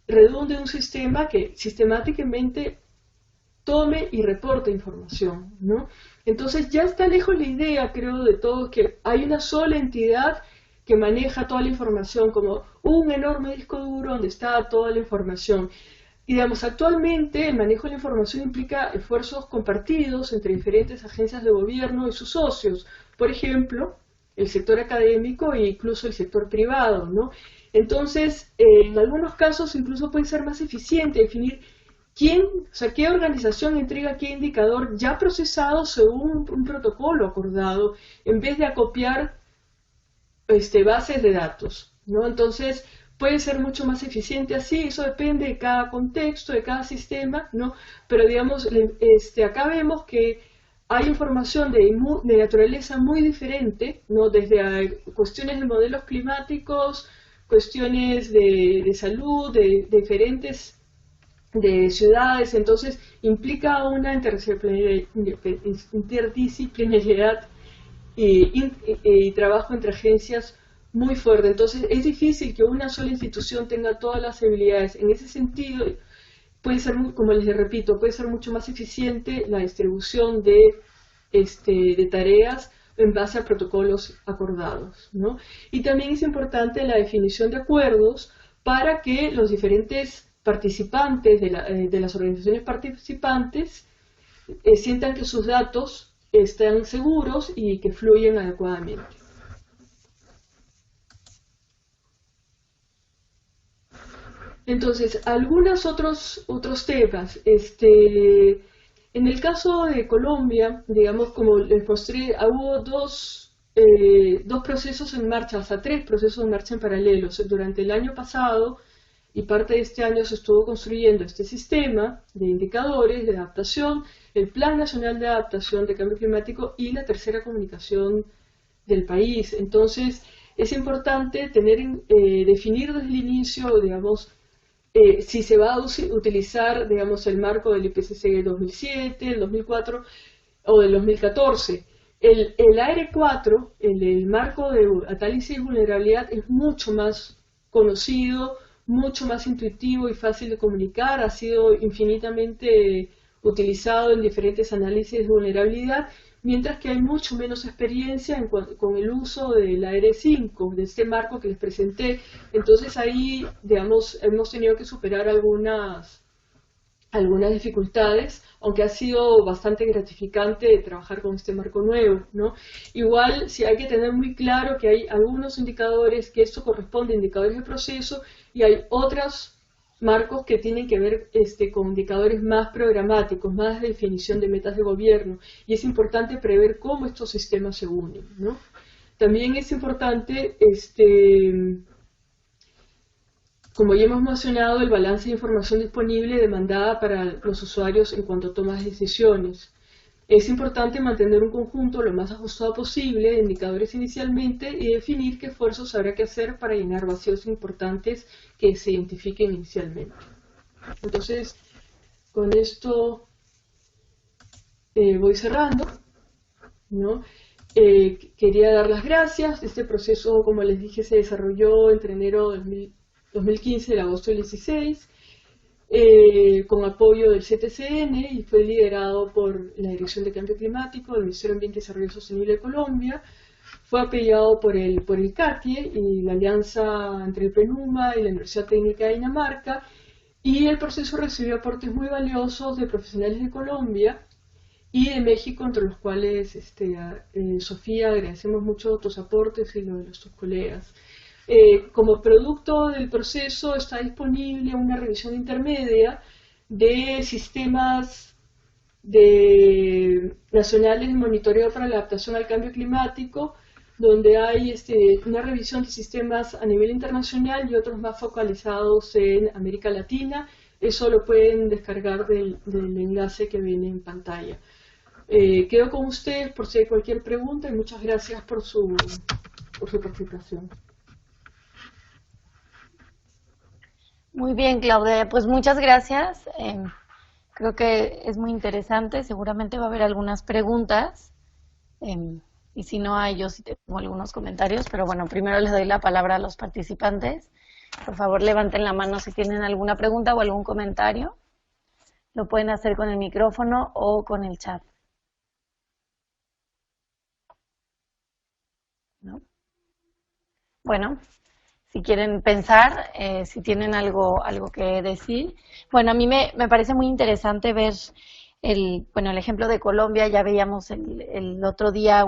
[SPEAKER 4] redunde en un sistema que sistemáticamente tome y reporte información, ¿no? Entonces ya está lejos la idea, creo, de todos, que hay una sola entidad que maneja toda la información, como un enorme disco duro donde está toda la información. Y digamos, actualmente el manejo de la información implica esfuerzos compartidos entre diferentes agencias de gobierno y sus socios, por ejemplo, el sector académico e incluso el sector privado, ¿no? Entonces, en algunos casos incluso puede ser más eficiente definir qué organización entrega qué indicador ya procesado según un protocolo acordado, en vez de acopiar bases de datos, ¿no? Entonces, puede ser mucho más eficiente así, eso depende de cada contexto, de cada sistema, ¿no? Pero digamos, acá vemos que hay información de naturaleza muy diferente, ¿no? Desde cuestiones de modelos climáticos, cuestiones de salud, de diferentes de ciudades, entonces implica una interdisciplinariedad y trabajo entre agencias muy fuerte. Entonces es difícil que una sola institución tenga todas las habilidades. En ese sentido, puede ser, como les repito, puede ser mucho más eficiente la distribución de tareas en base a protocolos acordados, ¿no? Y también es importante la definición de acuerdos para que los diferentes participantes de las organizaciones participantes sientan que sus datos están seguros y que fluyen adecuadamente. Entonces, algunos otros temas. En el caso de Colombia, digamos, como les mostré, hubo dos procesos en marcha, hasta tres procesos en marcha en paralelo. Durante el año pasado y parte de este año se estuvo construyendo este sistema de indicadores de adaptación, el Plan Nacional de Adaptación de Cambio Climático y la tercera comunicación del país. Entonces, es importante definir desde el inicio, digamos, si se va a utilizar, digamos, el marco del IPCC del 2007, el 2004 o del 2014. El AR4, el marco de análisis de vulnerabilidad, es mucho más conocido, mucho más intuitivo y fácil de comunicar, ha sido infinitamente utilizado en diferentes análisis de vulnerabilidad, mientras que hay mucho menos experiencia con el uso del AR5, de este marco que les presenté. Entonces ahí, digamos, hemos tenido que superar algunas dificultades, aunque ha sido bastante gratificante trabajar con este marco nuevo, ¿no? Igual, sí hay que tener muy claro que hay algunos indicadores, que esto corresponde a indicadores de proceso, y hay otros marcos que tienen que ver con indicadores más programáticos, más de definición de metas de gobierno, y es importante prever cómo estos sistemas se unen, ¿no? También es importante, como ya hemos mencionado, el balance de información disponible demandada para los usuarios en cuanto a tomas de decisiones. Es importante mantener un conjunto lo más ajustado posible de indicadores inicialmente y definir qué esfuerzos habrá que hacer para llenar vacíos importantes que se identifiquen inicialmente. Entonces, con esto voy cerrando, ¿no? Quería dar las gracias. Este proceso, como les dije, se desarrolló entre enero de 2015 y agosto del 2016. Con apoyo del CTCN y fue liderado por la Dirección de Cambio Climático del Ministerio de Ambiente y Desarrollo Sostenible de Colombia. Fue apoyado por el CATIE y la alianza entre el PNUMA y la Universidad Técnica de Dinamarca, y el proceso recibió aportes muy valiosos de profesionales de Colombia y de México, entre los cuales Sofía, agradecemos mucho tus aportes y los de tus colegas. Como producto del proceso está disponible una revisión intermedia de sistemas nacionales de monitoreo para la adaptación al cambio climático, donde hay una revisión de sistemas a nivel internacional y otros más focalizados en América Latina. Eso lo pueden descargar del enlace que viene en pantalla. Quedo con ustedes por si hay cualquier pregunta y muchas gracias por su participación.
[SPEAKER 1] Muy bien, Claudia, pues muchas gracias. Creo que es muy interesante, seguramente va a haber algunas preguntas, y si no hay, yo sí tengo algunos comentarios, pero bueno, primero les doy la palabra a los participantes. Por favor, levanten la mano si tienen alguna pregunta o algún comentario. Lo pueden hacer con el micrófono o con el chat. ¿No? Bueno, si quieren pensar, si tienen algo que decir. Bueno, a mí me parece muy interesante ver el ejemplo de Colombia. Ya veíamos el otro día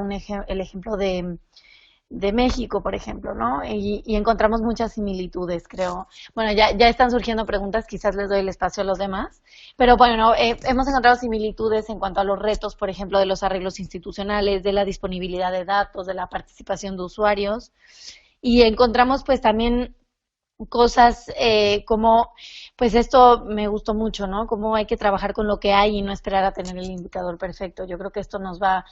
[SPEAKER 1] el ejemplo de México, por ejemplo, ¿no? Y encontramos muchas similitudes, creo. Bueno, ya están surgiendo preguntas, quizás les doy el espacio a los demás. Pero bueno, hemos encontrado similitudes en cuanto a los retos, por ejemplo, de los arreglos institucionales, de la disponibilidad de datos, de la participación de usuarios. Y encontramos pues también cosas como, pues esto me gustó mucho, ¿no? Cómo hay que trabajar con lo que hay y no esperar a tener el indicador perfecto. Yo creo que esto nos va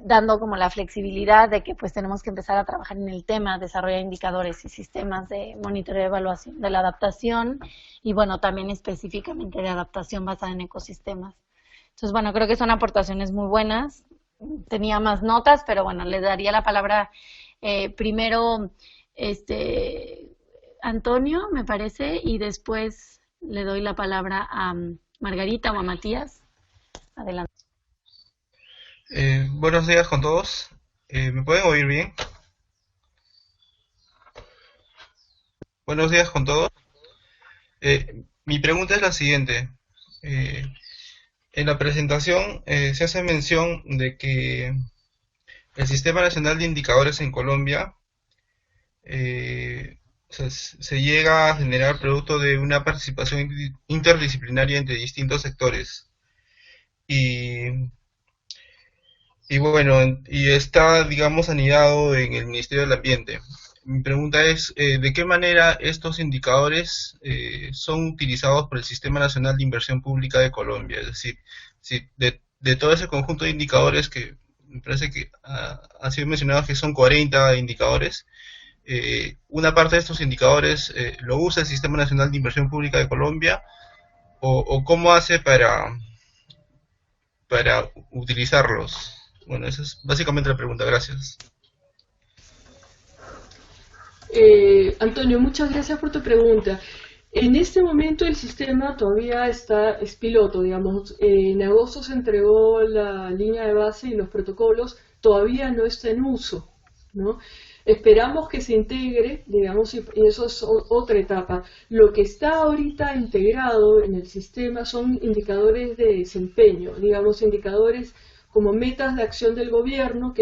[SPEAKER 1] dando como la flexibilidad de que pues tenemos que empezar a trabajar en el tema, desarrollar indicadores y sistemas de monitoreo y evaluación de la adaptación y bueno, también específicamente de adaptación basada en ecosistemas. Entonces, bueno, creo que son aportaciones muy buenas. Tenía más notas, pero bueno, le daría la palabra primero, Antonio, me parece, y después le doy la palabra a Margarita o a Matías. Adelante.
[SPEAKER 5] Buenos días con todos. ¿Me pueden oír bien? Buenos días con todos. Mi pregunta es la siguiente. En la presentación se hace mención de que el Sistema Nacional de Indicadores en Colombia se llega a generar producto de una participación interdisciplinaria entre distintos sectores. Y bueno, y está, digamos, anidado en el Ministerio del Ambiente. Mi pregunta es, ¿de qué manera estos indicadores son utilizados por el Sistema Nacional de Inversión Pública de Colombia? Es decir, si de todo ese conjunto de indicadores que me parece que ha sido mencionado que son 40 indicadores, una parte de estos indicadores lo usa el Sistema Nacional de Inversión Pública de Colombia, o cómo hace para utilizarlos. Bueno, esa es básicamente la pregunta. Gracias.
[SPEAKER 4] Antonio, muchas gracias por tu pregunta. En este momento el sistema todavía es piloto, digamos. En agosto se entregó la línea de base y los protocolos todavía no está en uso, ¿no? Esperamos que se integre, digamos, y eso es otra etapa. Lo que está ahorita integrado en el sistema son indicadores de desempeño, digamos, indicadores como metas de acción del gobierno,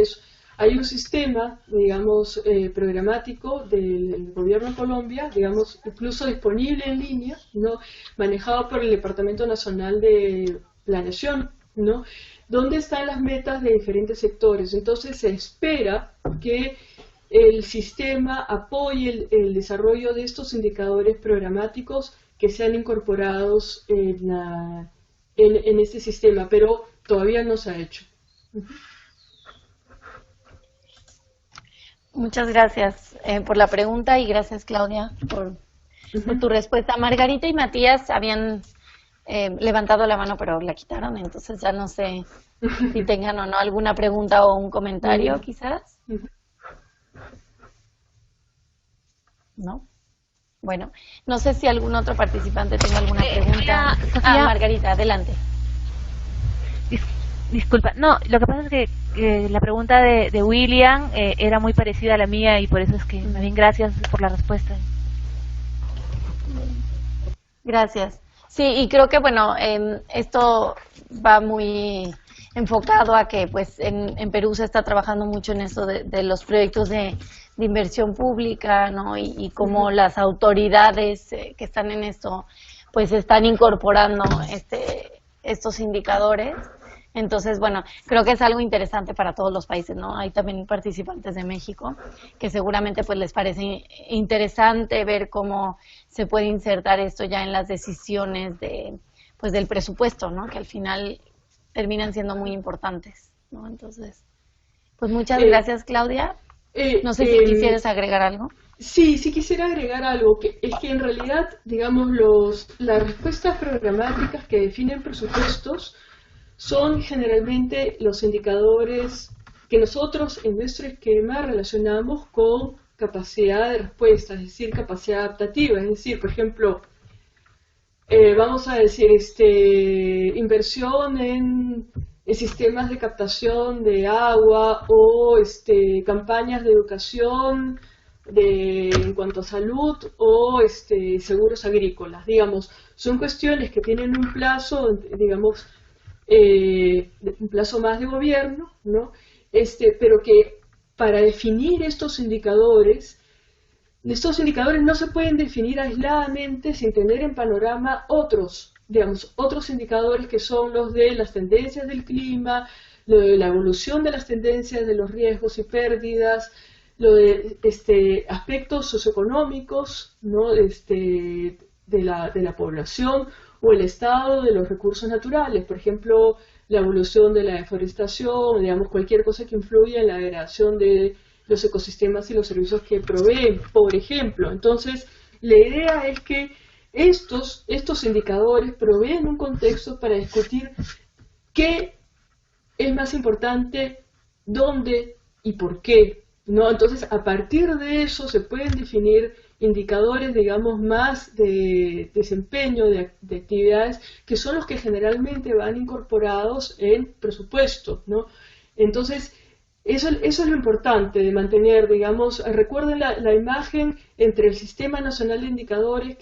[SPEAKER 4] hay un sistema, digamos, programático del gobierno de Colombia, digamos, incluso disponible en línea, ¿no? Manejado por el Departamento Nacional de Planeación, ¿no? Donde están las metas de diferentes sectores. Entonces se espera que el sistema apoye el desarrollo de estos indicadores programáticos que sean incorporados en este sistema, pero todavía no se ha hecho.
[SPEAKER 1] Muchas gracias por la pregunta y gracias, Claudia, por tu respuesta. Margarita y Matías habían levantado la mano, pero la quitaron, entonces ya no sé si tengan o no alguna pregunta o un comentario, quizás. ¿No? Bueno, no sé si algún otro participante tenga alguna pregunta.
[SPEAKER 2] Sofía,
[SPEAKER 1] Margarita, adelante.
[SPEAKER 2] Disculpa, no, lo que pasa es que la pregunta de William era muy parecida a la mía y por eso es que, más bien, gracias por la respuesta.
[SPEAKER 1] Gracias. Sí, y creo que, bueno, esto va muy enfocado a que, pues, en Perú se está trabajando mucho en eso de los proyectos de inversión pública, ¿no? Y cómo las autoridades que están en esto, pues, están incorporando estos indicadores. Entonces, bueno, creo que es algo interesante para todos los países, ¿no? Hay también participantes de México que seguramente pues les parece interesante ver cómo se puede insertar esto ya en las decisiones pues del presupuesto, ¿no? Que al final terminan siendo muy importantes, ¿no? Entonces, pues muchas gracias, Claudia. No sé si quisieras agregar algo.
[SPEAKER 4] Sí, sí quisiera agregar algo, que es que en realidad, digamos, las respuestas programáticas que definen presupuestos son generalmente los indicadores que nosotros en nuestro esquema relacionamos con capacidad de respuesta, es decir, capacidad adaptativa. Es decir, por ejemplo, vamos a decir, inversión en sistemas de captación de agua o campañas de educación en cuanto a salud o seguros agrícolas. Digamos, son cuestiones que tienen un plazo, digamos, un plazo más de gobierno, ¿no? Pero que para definir estos indicadores no se pueden definir aisladamente sin tener en panorama otros indicadores que son los de las tendencias del clima, lo de la evolución de las tendencias de los riesgos y pérdidas, aspectos socioeconómicos, ¿no? de la población o el estado de los recursos naturales, por ejemplo, la evolución de la deforestación, digamos, cualquier cosa que influya en la degradación de los ecosistemas y los servicios que proveen, por ejemplo. Entonces, la idea es que estos indicadores proveen un contexto para discutir qué es más importante, dónde y por qué, ¿no? Entonces, a partir de eso se pueden definir indicadores, digamos, más de desempeño, de actividades, que son los que generalmente van incorporados en presupuesto, ¿no? Entonces, eso es lo importante de mantener, digamos, recuerden la imagen entre el Sistema Nacional de Indicadores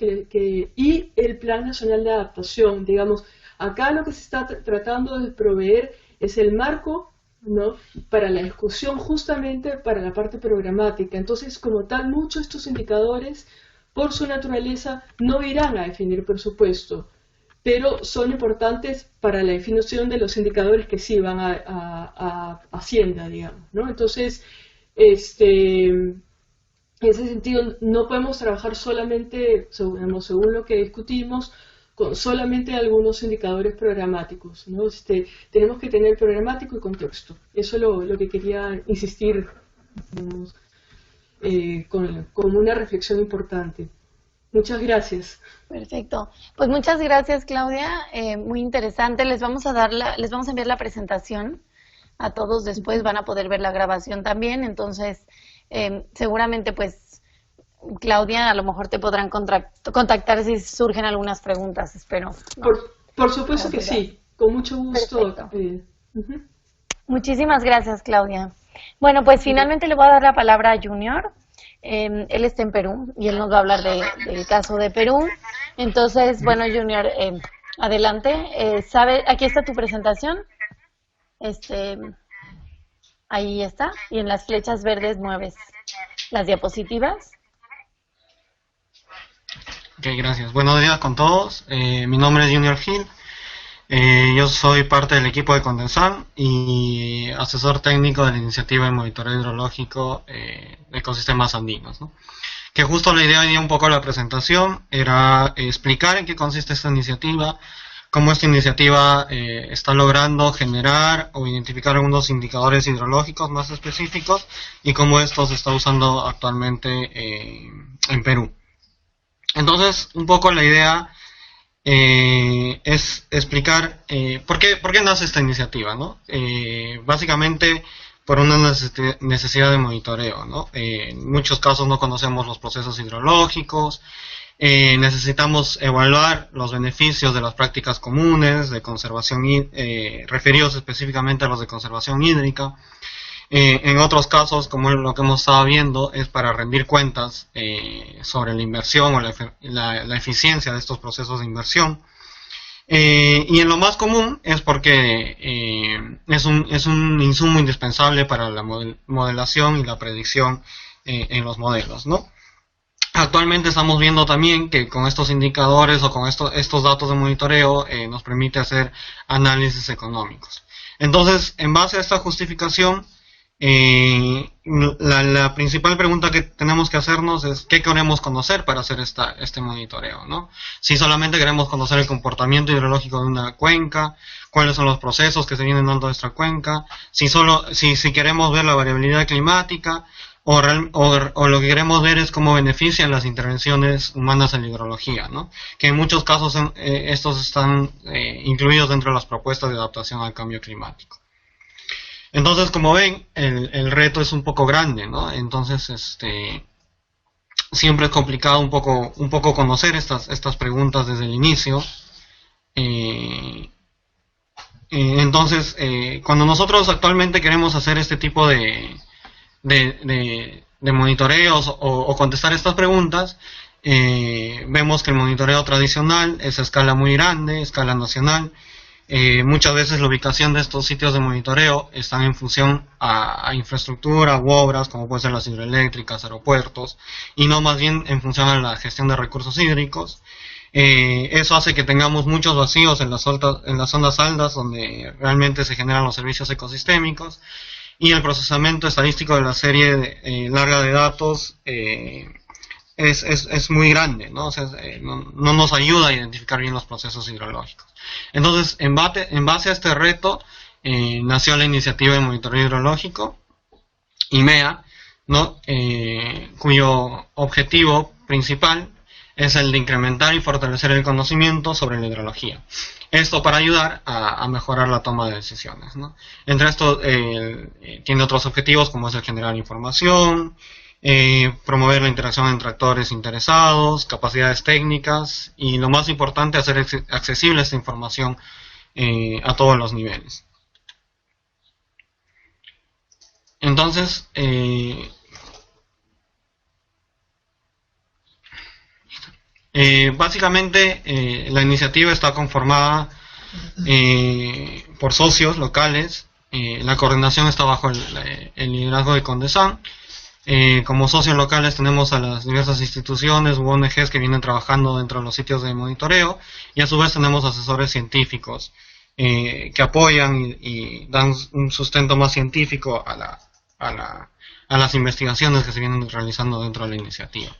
[SPEAKER 4] y el Plan Nacional de Adaptación, digamos. Acá lo que se está tratando de proveer es el marco, ¿no? Para la discusión, justamente para la parte programática. Entonces, como tal, muchos de estos indicadores, por su naturaleza, no irán a definir presupuesto, pero son importantes para la definición de los indicadores que sí van a Hacienda, digamos, ¿no? Entonces, en ese sentido, no podemos trabajar solamente, según lo que discutimos, con solamente algunos indicadores programáticos, ¿no? Tenemos que tener programático y contexto. Eso es lo que quería insistir, digamos, como una reflexión importante. Muchas gracias.
[SPEAKER 1] Perfecto. Pues muchas gracias, Claudia. Muy interesante. Les vamos a enviar la presentación a todos después. Van a poder ver la grabación también. Entonces, seguramente, pues, Claudia, a lo mejor te podrán contactar si surgen algunas preguntas, espero, ¿no?
[SPEAKER 4] Por supuesto que sí. Con mucho gusto.
[SPEAKER 1] Muchísimas gracias, Claudia. Bueno, pues finalmente le voy a dar la palabra a Junior. Él está en Perú y él nos va a hablar del caso de Perú. Entonces, bueno, Junior, adelante. Aquí está tu presentación. Ahí está. Y en las flechas verdes mueves las diapositivas.
[SPEAKER 6] Ok, gracias. Buenos días con todos. Mi nombre es Junior Gil. Yo soy parte del equipo de Condensan y asesor técnico de la iniciativa de monitoreo hidrológico de ecosistemas andinos, ¿no? Que justo la idea de un poco la presentación era explicar en qué consiste esta iniciativa, cómo esta iniciativa está logrando generar o identificar algunos indicadores hidrológicos más específicos y cómo esto se está usando actualmente en Perú. Entonces, un poco la idea es explicar por qué nace esta iniciativa, ¿no? Básicamente por una necesidad de monitoreo, ¿no? En muchos casos no conocemos los procesos hidrológicos, necesitamos evaluar los beneficios de las prácticas comunes de conservación, referidos específicamente a los de conservación hídrica. En otros casos, como lo que hemos estado viendo, es para rendir cuentas sobre la inversión o la eficiencia de estos procesos de inversión. Y en lo más común es porque es un insumo indispensable para la modelación y la predicción en los modelos, ¿no? Actualmente estamos viendo también que con estos indicadores o con estos datos de monitoreo nos permite hacer análisis económicos. Entonces, en base a esta justificación, la principal pregunta que tenemos que hacernos es ¿qué queremos conocer para hacer este monitoreo, ¿no? Si solamente queremos conocer el comportamiento hidrológico de una cuenca, cuáles son los procesos que se vienen dando a nuestra cuenca, si queremos ver la variabilidad climática o lo que queremos ver es cómo benefician las intervenciones humanas en la hidrología, ¿no? Que en muchos casos estos están incluidos dentro de las propuestas de adaptación al cambio climático. Entonces, como ven, el reto es un poco grande, ¿no? Entonces, siempre es complicado un poco conocer estas preguntas desde el inicio. Entonces, cuando nosotros actualmente queremos hacer este tipo de monitoreos o contestar estas preguntas, vemos que el monitoreo tradicional es a escala muy grande, escala nacional. Muchas veces la ubicación de estos sitios de monitoreo están en función a infraestructura u obras, como pueden ser las hidroeléctricas, aeropuertos, y no más bien en función a la gestión de recursos hídricos. Eso hace que tengamos muchos vacíos en las zonas altas donde realmente se generan los servicios ecosistémicos, y el procesamiento estadístico de la serie larga de datos es muy grande, ¿no? O sea, no nos ayuda a identificar bien los procesos hidrológicos. Entonces, en base a este reto, nació la iniciativa de monitoreo hidrológico, IMEA, ¿no? Cuyo objetivo principal es el de incrementar y fortalecer el conocimiento sobre la hidrología. Esto para ayudar a mejorar la toma de decisiones, ¿no? Entre estos, tiene otros objetivos como es el generar información, promover la interacción entre actores interesados, capacidades técnicas y, lo más importante, hacer accesible esta información a todos los niveles. Entonces, básicamente la iniciativa está conformada por socios locales. La coordinación está bajo el liderazgo de Condesan. Como socios locales tenemos a las diversas instituciones u ONGs que vienen trabajando dentro de los sitios de monitoreo, y a su vez tenemos asesores científicos que apoyan y dan un sustento más científico a las investigaciones que se vienen realizando dentro de la iniciativa.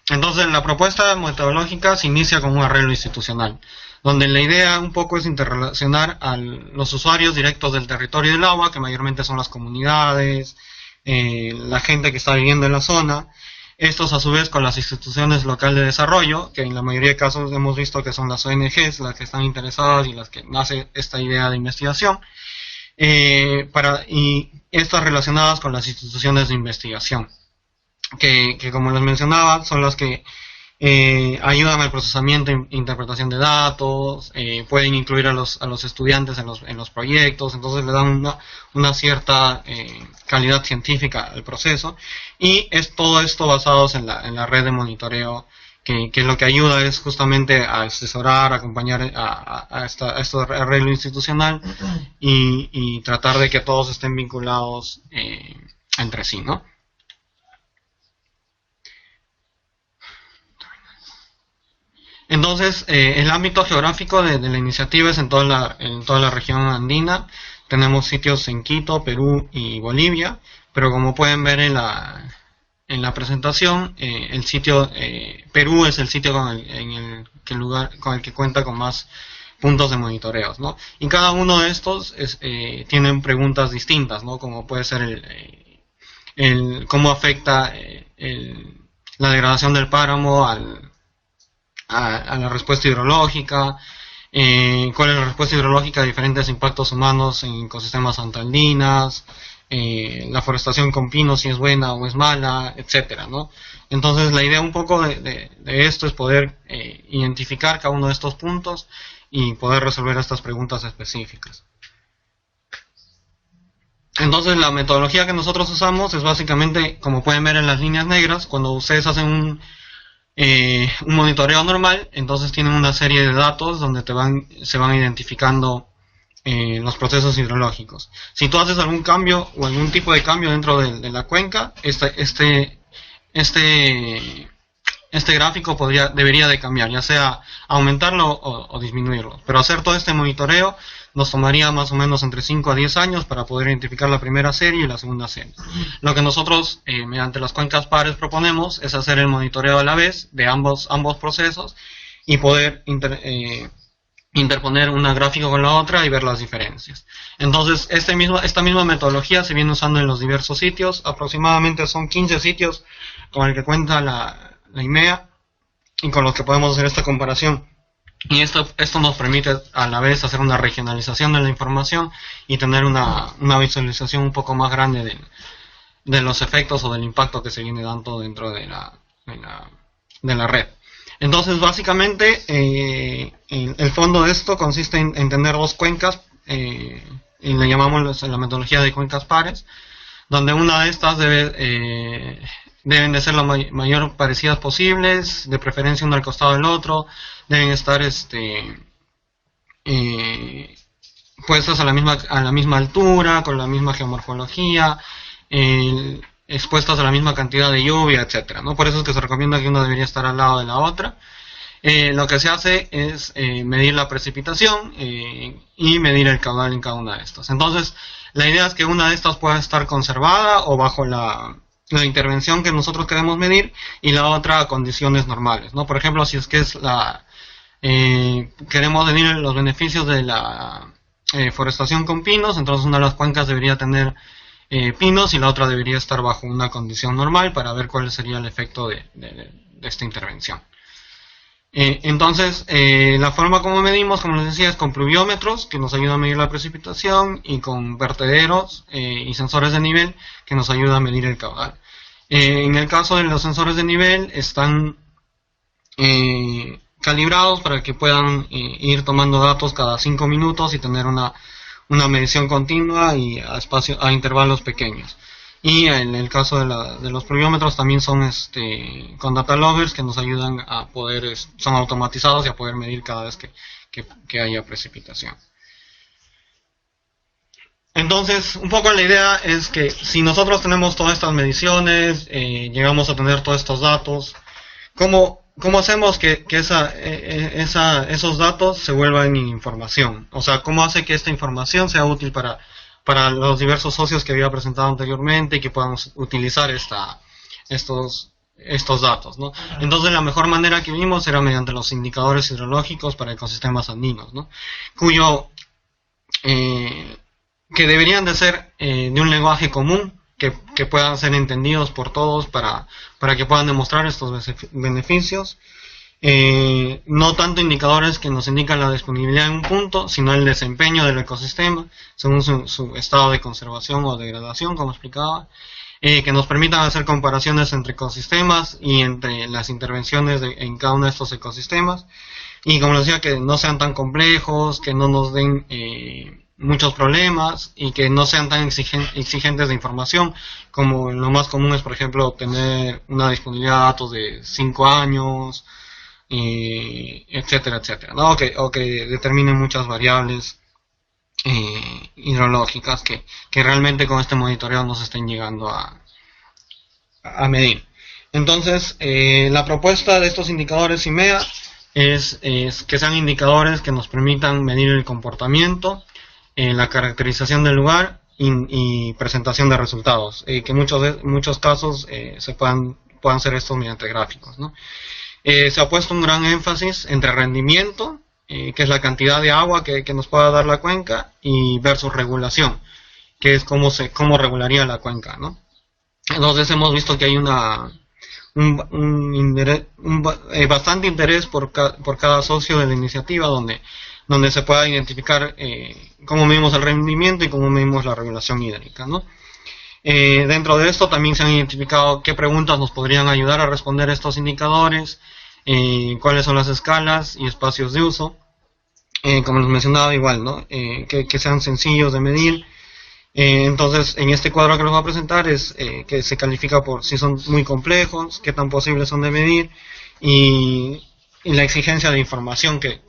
[SPEAKER 6] Entonces, la propuesta metodológica se inicia con un arreglo institucional, donde la idea un poco es interrelacionar a los usuarios directos del territorio del agua, que mayormente son las comunidades, la gente que está viviendo en la zona, estos a su vez con las instituciones locales de desarrollo, que en la mayoría de casos hemos visto que son las ONGs las que están interesadas y las que nace esta idea de investigación, y estas relacionadas con las instituciones de investigación, que como les mencionaba, son las que ayudan al procesamiento e interpretación de datos, pueden incluir a los estudiantes en los proyectos, entonces le dan una cierta calidad científica al proceso, y es todo esto basados en la red de monitoreo, que lo que ayuda es justamente a asesorar, acompañar a este arreglo institucional y tratar de que todos estén vinculados entre sí, ¿no? Entonces, el ámbito geográfico de la iniciativa es en toda la región andina. Tenemos sitios en Quito, Perú y Bolivia, pero como pueden ver en la presentación, el sitio Perú es el sitio con el que cuenta con más puntos de monitoreos, ¿no? Y cada uno de estos tienen preguntas distintas, ¿no? Como puede ser cómo afecta la degradación del páramo a la respuesta hidrológica, cuál es la respuesta hidrológica a diferentes impactos humanos en ecosistemas andinas, la forestación con pinos, si es buena o es mala, etcétera, ¿no? Entonces la idea un poco de esto es poder identificar cada uno de estos puntos y poder resolver estas preguntas específicas. Entonces la metodología que nosotros usamos es básicamente, como pueden ver en las líneas negras, cuando ustedes hacen un monitoreo normal, entonces tienen una serie de datos donde se van identificando los procesos hidrológicos. Si tú haces algún cambio o algún tipo de cambio dentro de la cuenca, este gráfico debería de cambiar, ya sea aumentarlo o disminuirlo. Pero hacer todo este monitoreo nos tomaría más o menos entre 5 a 10 años para poder identificar la primera serie y la segunda serie. Lo que nosotros, mediante las cuencas pares, proponemos es hacer el monitoreo a la vez de ambos procesos y poder interponer una gráfica con la otra y ver las diferencias. Entonces, esta misma metodología se viene usando en los diversos sitios. Aproximadamente son 15 sitios con el que cuenta la IMEA y con los que podemos hacer esta comparación. Y esto nos permite a la vez hacer una regionalización de la información y tener una visualización un poco más grande de los efectos o del impacto que se viene dando dentro de la red. Entonces, básicamente, el fondo de esto consiste en tener dos cuencas, y le llamamos la metodología de cuencas pares, donde una de estas deben de ser lo mayor parecidas posibles, de preferencia uno al costado del otro, deben estar puestas a la misma altura, con la misma geomorfología, expuestas a la misma cantidad de lluvia, etcétera, ¿no? Por eso es que se recomienda que una debería estar al lado de la otra. lo que se hace es medir la precipitación y medir el caudal en cada una de estas. Entonces, la idea es que una de estas pueda estar conservada o bajo la intervención que nosotros queremos medir, y la otra a condiciones normales, ¿no? Por ejemplo, si es que es queremos medir los beneficios de la forestación con pinos, entonces una de las cuencas debería tener pinos y la otra debería estar bajo una condición normal para ver cuál sería el efecto de esta intervención. Entonces, la forma como medimos, como les decía, es con pluviómetros, que nos ayuda a medir la precipitación, y con vertederos y sensores de nivel, que nos ayuda a medir el caudal. En el caso de los sensores de nivel, están calibrados para que puedan ir tomando datos cada 5 minutos y tener una medición continua y a intervalos pequeños. Y en el caso de los pluviómetros también son con data loggers, que nos ayudan a poder, son automatizados y a poder medir cada vez que haya precipitación. Entonces, un poco la idea es que si nosotros tenemos todas estas mediciones, llegamos a tener todos estos datos, ¿cómo hacemos que esos datos se vuelvan información? O sea, ¿cómo hace que esta información sea útil para los diversos socios que había presentado anteriormente y que podamos utilizar estos datos, ¿no? Entonces, la mejor manera que vimos era mediante los indicadores hidrológicos para ecosistemas andinos, ¿no? Que deberían de ser de un lenguaje común, que puedan ser entendidos por todos para que puedan demostrar estos beneficios. No tanto indicadores que nos indican la disponibilidad en un punto, sino el desempeño del ecosistema según su estado de conservación o degradación, como explicaba, que nos permitan hacer comparaciones entre ecosistemas y entre las intervenciones en cada uno de estos ecosistemas, y como les decía, que no sean tan complejos, que no nos den muchos problemas y que no sean tan exigentes de información, como lo más común es, por ejemplo, tener una disponibilidad de datos de 5 años, etcétera, etcétera, ¿no? O que determinen muchas variables hidrológicas que realmente con este monitoreo no se estén llegando a medir. Entonces, la propuesta de estos indicadores IMEA es que sean indicadores que nos permitan medir el comportamiento, la caracterización del lugar y presentación de resultados, que en muchos casos se puedan ser estos mediante gráficos, ¿no? Se ha puesto un gran énfasis entre rendimiento, que es la cantidad de agua que nos pueda dar la cuenca, y versus regulación, que es cómo regularía la cuenca, ¿no? Entonces hemos visto que hay bastante interés por cada socio de la iniciativa, donde se pueda identificar cómo medimos el rendimiento y cómo medimos la regulación hídrica, ¿no? Dentro de esto también se han identificado qué preguntas nos podrían ayudar a responder estos indicadores, cuáles son las escalas y espacios de uso, como les mencionaba igual, ¿no? Que sean sencillos de medir. Entonces, en este cuadro que les voy a presentar es que se califica por si son muy complejos, qué tan posibles son de medir, y la exigencia de información que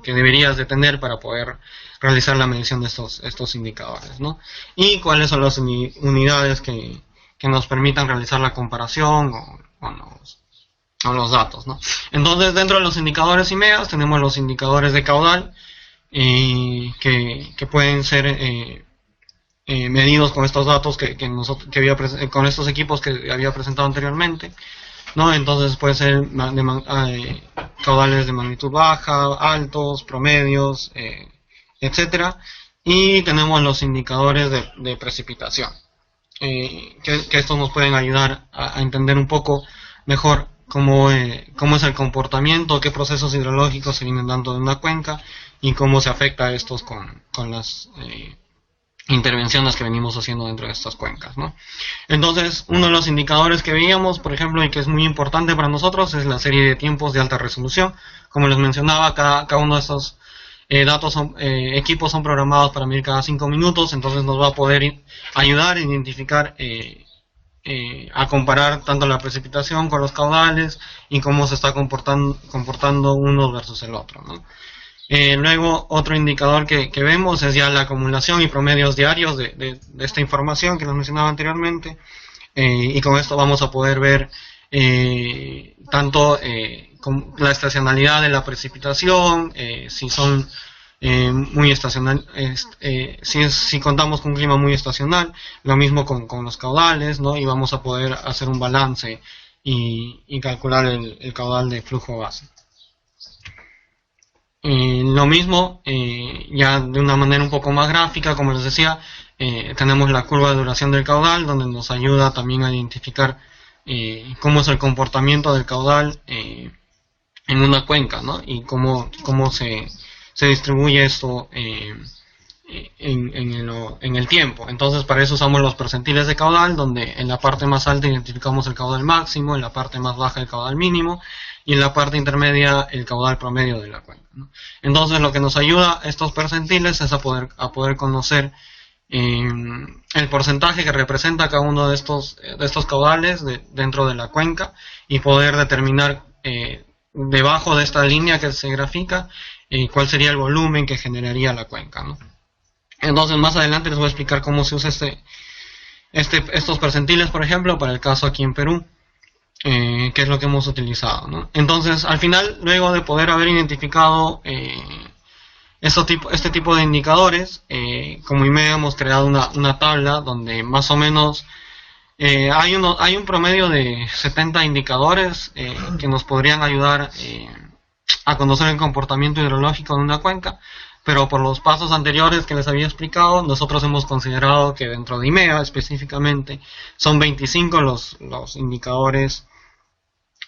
[SPEAKER 6] deberías de tener para poder realizar la medición de estos indicadores, ¿no? Y cuáles son las unidades que nos permitan realizar la comparación o los datos, ¿no? Entonces, dentro de los indicadores IMEA tenemos los indicadores de caudal, que pueden ser medidos con estos datos con estos equipos que había presentado anteriormente, ¿no? Entonces puede ser caudales de magnitud baja, altos, promedios, etcétera. Y tenemos los indicadores de precipitación, que estos nos pueden ayudar a entender un poco mejor cómo es el comportamiento, qué procesos hidrológicos se vienen dando en una cuenca y cómo se afecta a estos con las intervenciones que venimos haciendo dentro de estas cuencas, ¿no? Entonces, uno de los indicadores que veíamos, por ejemplo, y que es muy importante para nosotros, es la serie de tiempos de alta resolución. Como les mencionaba, cada uno de estos equipos son programados para medir cada 5 minutos, entonces nos va a poder ayudar a identificar, a comparar tanto la precipitación con los caudales y cómo se está comportando uno versus el otro, ¿no? Luego, otro indicador que vemos es ya la acumulación y promedios diarios de esta información que les mencionaba anteriormente, y con esto vamos a poder ver tanto la estacionalidad de la precipitación, si son muy estacional, si contamos con un clima muy estacional, lo mismo con los caudales, ¿no? Y vamos a poder hacer un balance y calcular el caudal de flujo base. Lo mismo, ya de una manera un poco más gráfica, como les decía, tenemos la curva de duración del caudal, donde nos ayuda también a identificar cómo es el comportamiento del caudal en una cuenca, ¿no? Y cómo se distribuye esto en el tiempo. Entonces, para eso usamos los percentiles de caudal, donde en la parte más alta identificamos el caudal máximo, en la parte más baja el caudal mínimo, y en la parte intermedia el caudal promedio de la cuenca, ¿no? Entonces, lo que nos ayuda estos percentiles es a poder conocer el porcentaje que representa cada uno de estos caudales dentro de la cuenca, y poder determinar debajo de esta línea que se grafica cuál sería el volumen que generaría la cuenca, ¿no? Entonces, más adelante les voy a explicar cómo se usa estos percentiles, por ejemplo, para el caso aquí en Perú, que es lo que hemos utilizado, ¿no? Entonces, al final, luego de poder haber identificado este tipo de indicadores, como IMEA hemos creado una tabla donde más o menos hay un promedio de 70 indicadores que nos podrían ayudar a conocer el comportamiento hidrológico de una cuenca, pero por los pasos anteriores que les había explicado, nosotros hemos considerado que dentro de IMEA específicamente son 25 los indicadores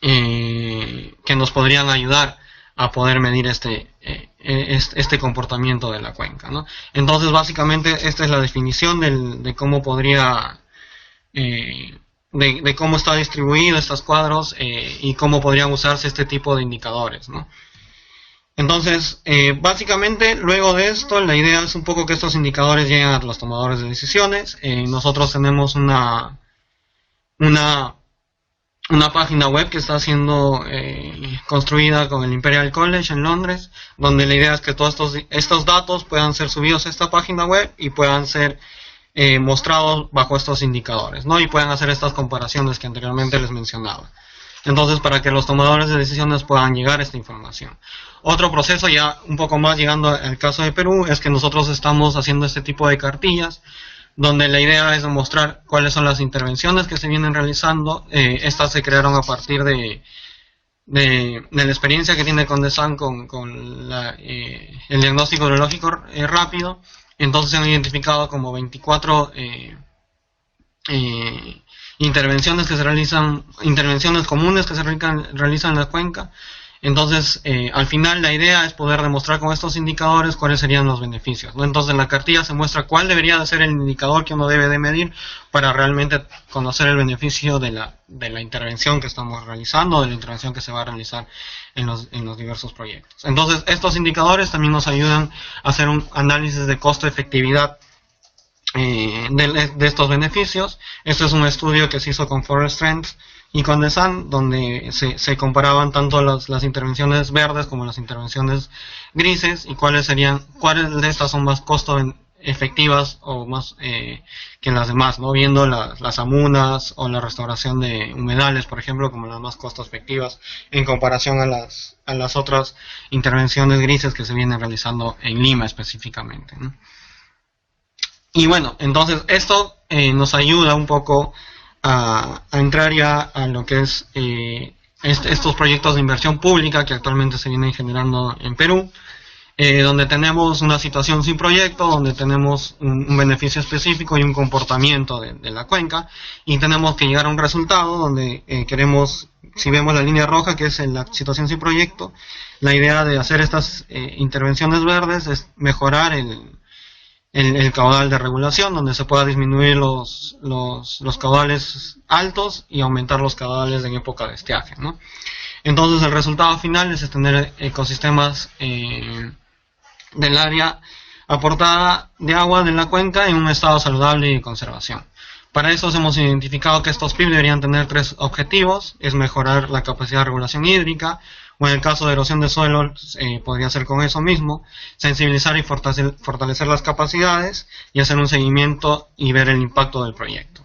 [SPEAKER 6] que nos podrían ayudar a poder medir este comportamiento de la cuenca, ¿no? Entonces, básicamente, esta es la definición de cómo podría de cómo está distribuido estos cuadros y cómo podrían usarse este tipo de indicadores, ¿no? Entonces, básicamente, luego de esto, la idea es un poco que estos indicadores lleguen a los tomadores de decisiones. Nosotros tenemos una página web que está siendo construida con el Imperial College en Londres, donde la idea es que todos estos datos puedan ser subidos a esta página web y puedan ser mostrados bajo estos indicadores, ¿no? Y puedan hacer estas comparaciones que anteriormente les mencionaba. Entonces, para que los tomadores de decisiones puedan llegar a esta información. Otro proceso, ya un poco más llegando al caso de Perú, es que nosotros estamos haciendo este tipo de cartillas, donde la idea es demostrar cuáles son las intervenciones que se vienen realizando. Estas se crearon a partir de la experiencia que tiene Condesan con el diagnóstico hidrológico rápido. Entonces se han identificado como 24 intervenciones comunes que se realizan en la cuenca. Entonces, al final la idea es poder demostrar con estos indicadores cuáles serían los beneficios, ¿no? Entonces en la cartilla se muestra cuál debería de ser el indicador que uno debe de medir para realmente conocer el beneficio de la intervención que estamos realizando, de la intervención que se va a realizar en los diversos proyectos. Entonces, estos indicadores también nos ayudan a hacer un análisis de costo-efectividad de estos beneficios. Este es un estudio que se hizo con Forest Trends y Condesan, donde se comparaban tanto las intervenciones verdes como las intervenciones grises, y cuáles de estas son más costo efectivas o más que las demás, ¿no? Viendo las amunas o la restauración de humedales, por ejemplo, como las más costo efectivas en comparación a las otras intervenciones grises que se vienen realizando en Lima específicamente, ¿no? Y bueno, entonces esto nos ayuda un poco a entrar ya a lo que es estos proyectos de inversión pública que actualmente se vienen generando en Perú, donde tenemos una situación sin proyecto, donde tenemos un beneficio específico y un comportamiento de la cuenca, y tenemos que llegar a un resultado donde queremos, si vemos la línea roja, que es en la situación sin proyecto, la idea de hacer estas intervenciones verdes es mejorar el caudal de regulación, donde se pueda disminuir los caudales altos y aumentar los caudales en época de estiaje, ¿no? Entonces el resultado final es tener ecosistemas del área aportada de agua de la cuenca en un estado saludable y de conservación. Para eso hemos identificado que estos PIB deberían tener 3 objetivos: es mejorar la capacidad de regulación hídrica, o en el caso de erosión de suelo podría ser con eso mismo, sensibilizar y fortalecer las capacidades y hacer un seguimiento y ver el impacto del proyecto.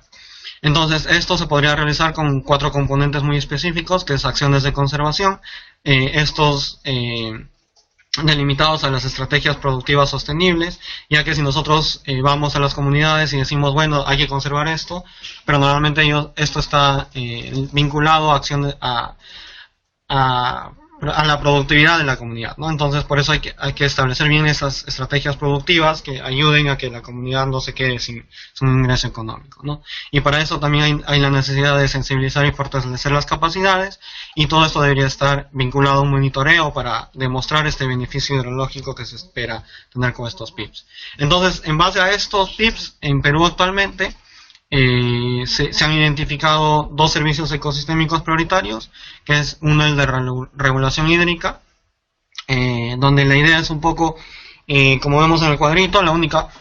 [SPEAKER 6] Entonces, esto se podría realizar con 4 componentes muy específicos, que es acciones de conservación, estos delimitados a las estrategias productivas sostenibles, ya que si nosotros vamos a las comunidades y decimos, bueno, hay que conservar esto, pero normalmente esto está vinculado a acciones a la productividad de la comunidad, ¿no? Entonces, por eso hay que establecer bien esas estrategias productivas que ayuden a que la comunidad no se quede sin un ingreso económico, ¿no? Y para eso también hay la necesidad de sensibilizar y fortalecer las capacidades, y todo esto debería estar vinculado a un monitoreo para demostrar este beneficio hidrológico que se espera tener con estos PIPs. Entonces, en base a estos PIPs, en Perú actualmente se han identificado 2 servicios ecosistémicos prioritarios, que es uno el de regulación hídrica, donde la idea es un poco, como vemos en el cuadrito, la única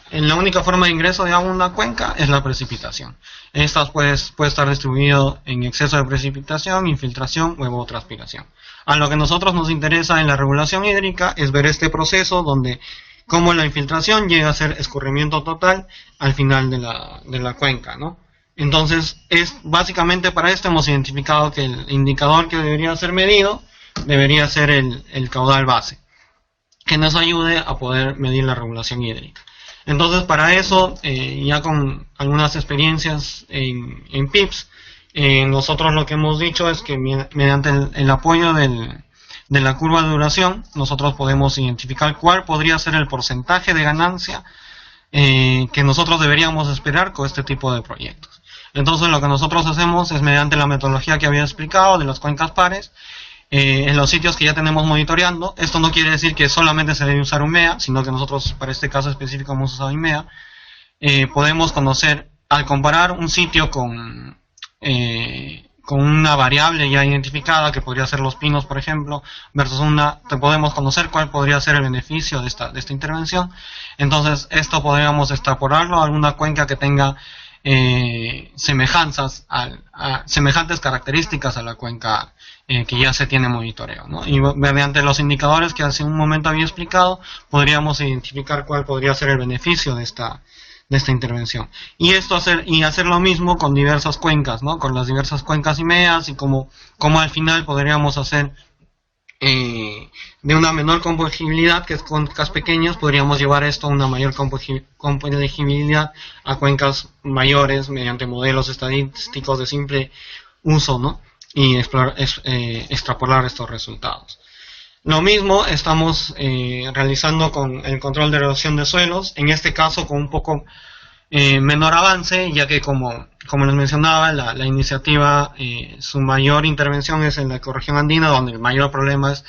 [SPEAKER 6] forma de ingreso de agua en una cuenca es la precipitación. Estas puede estar distribuido en exceso de precipitación, infiltración o evapotranspiración. A lo que a nosotros nos interesa en la regulación hídrica es ver este proceso donde cómo la infiltración llega a ser escurrimiento total al final de la cuenca, ¿no? Entonces, básicamente para esto hemos identificado que el indicador que debería ser medido debería ser el caudal base, que nos ayude a poder medir la regulación hídrica. Entonces, para eso, ya con algunas experiencias en PIPs, nosotros lo que hemos dicho es que mediante el apoyo de la curva de duración, nosotros podemos identificar cuál podría ser el porcentaje de ganancia que nosotros deberíamos esperar con este tipo de proyectos. Entonces, lo que nosotros hacemos es, mediante la metodología que había explicado de las cuencas pares, en los sitios que ya tenemos monitoreando, esto no quiere decir que solamente se debe usar UMEA, sino que nosotros para este caso específico hemos usado IMEA, podemos conocer, al comparar un sitio con una variable ya identificada, que podría ser los pinos, por ejemplo, versus podemos conocer cuál podría ser el beneficio de esta intervención. Entonces, esto podríamos extrapolarlo a alguna cuenca que tenga semejantes características a la cuenca que ya se tiene monitoreo, ¿no? Y mediante los indicadores que hace un momento había explicado, podríamos identificar cuál podría ser el beneficio de esta intervención. Y hacer lo mismo con diversas cuencas, ¿no? Con las diversas cuencas IMEAs, y como al final podríamos hacer de una menor complejibilidad, que es cuencas pequeñas, podríamos llevar esto a una mayor complejibilidad a cuencas mayores mediante modelos estadísticos de simple uso, ¿no? Y extrapolar estos resultados. Lo mismo estamos realizando con el control de erosión de suelos, en este caso con un poco menor avance, ya que como les mencionaba, la iniciativa, su mayor intervención es en la ecorregión andina, donde el mayor problema es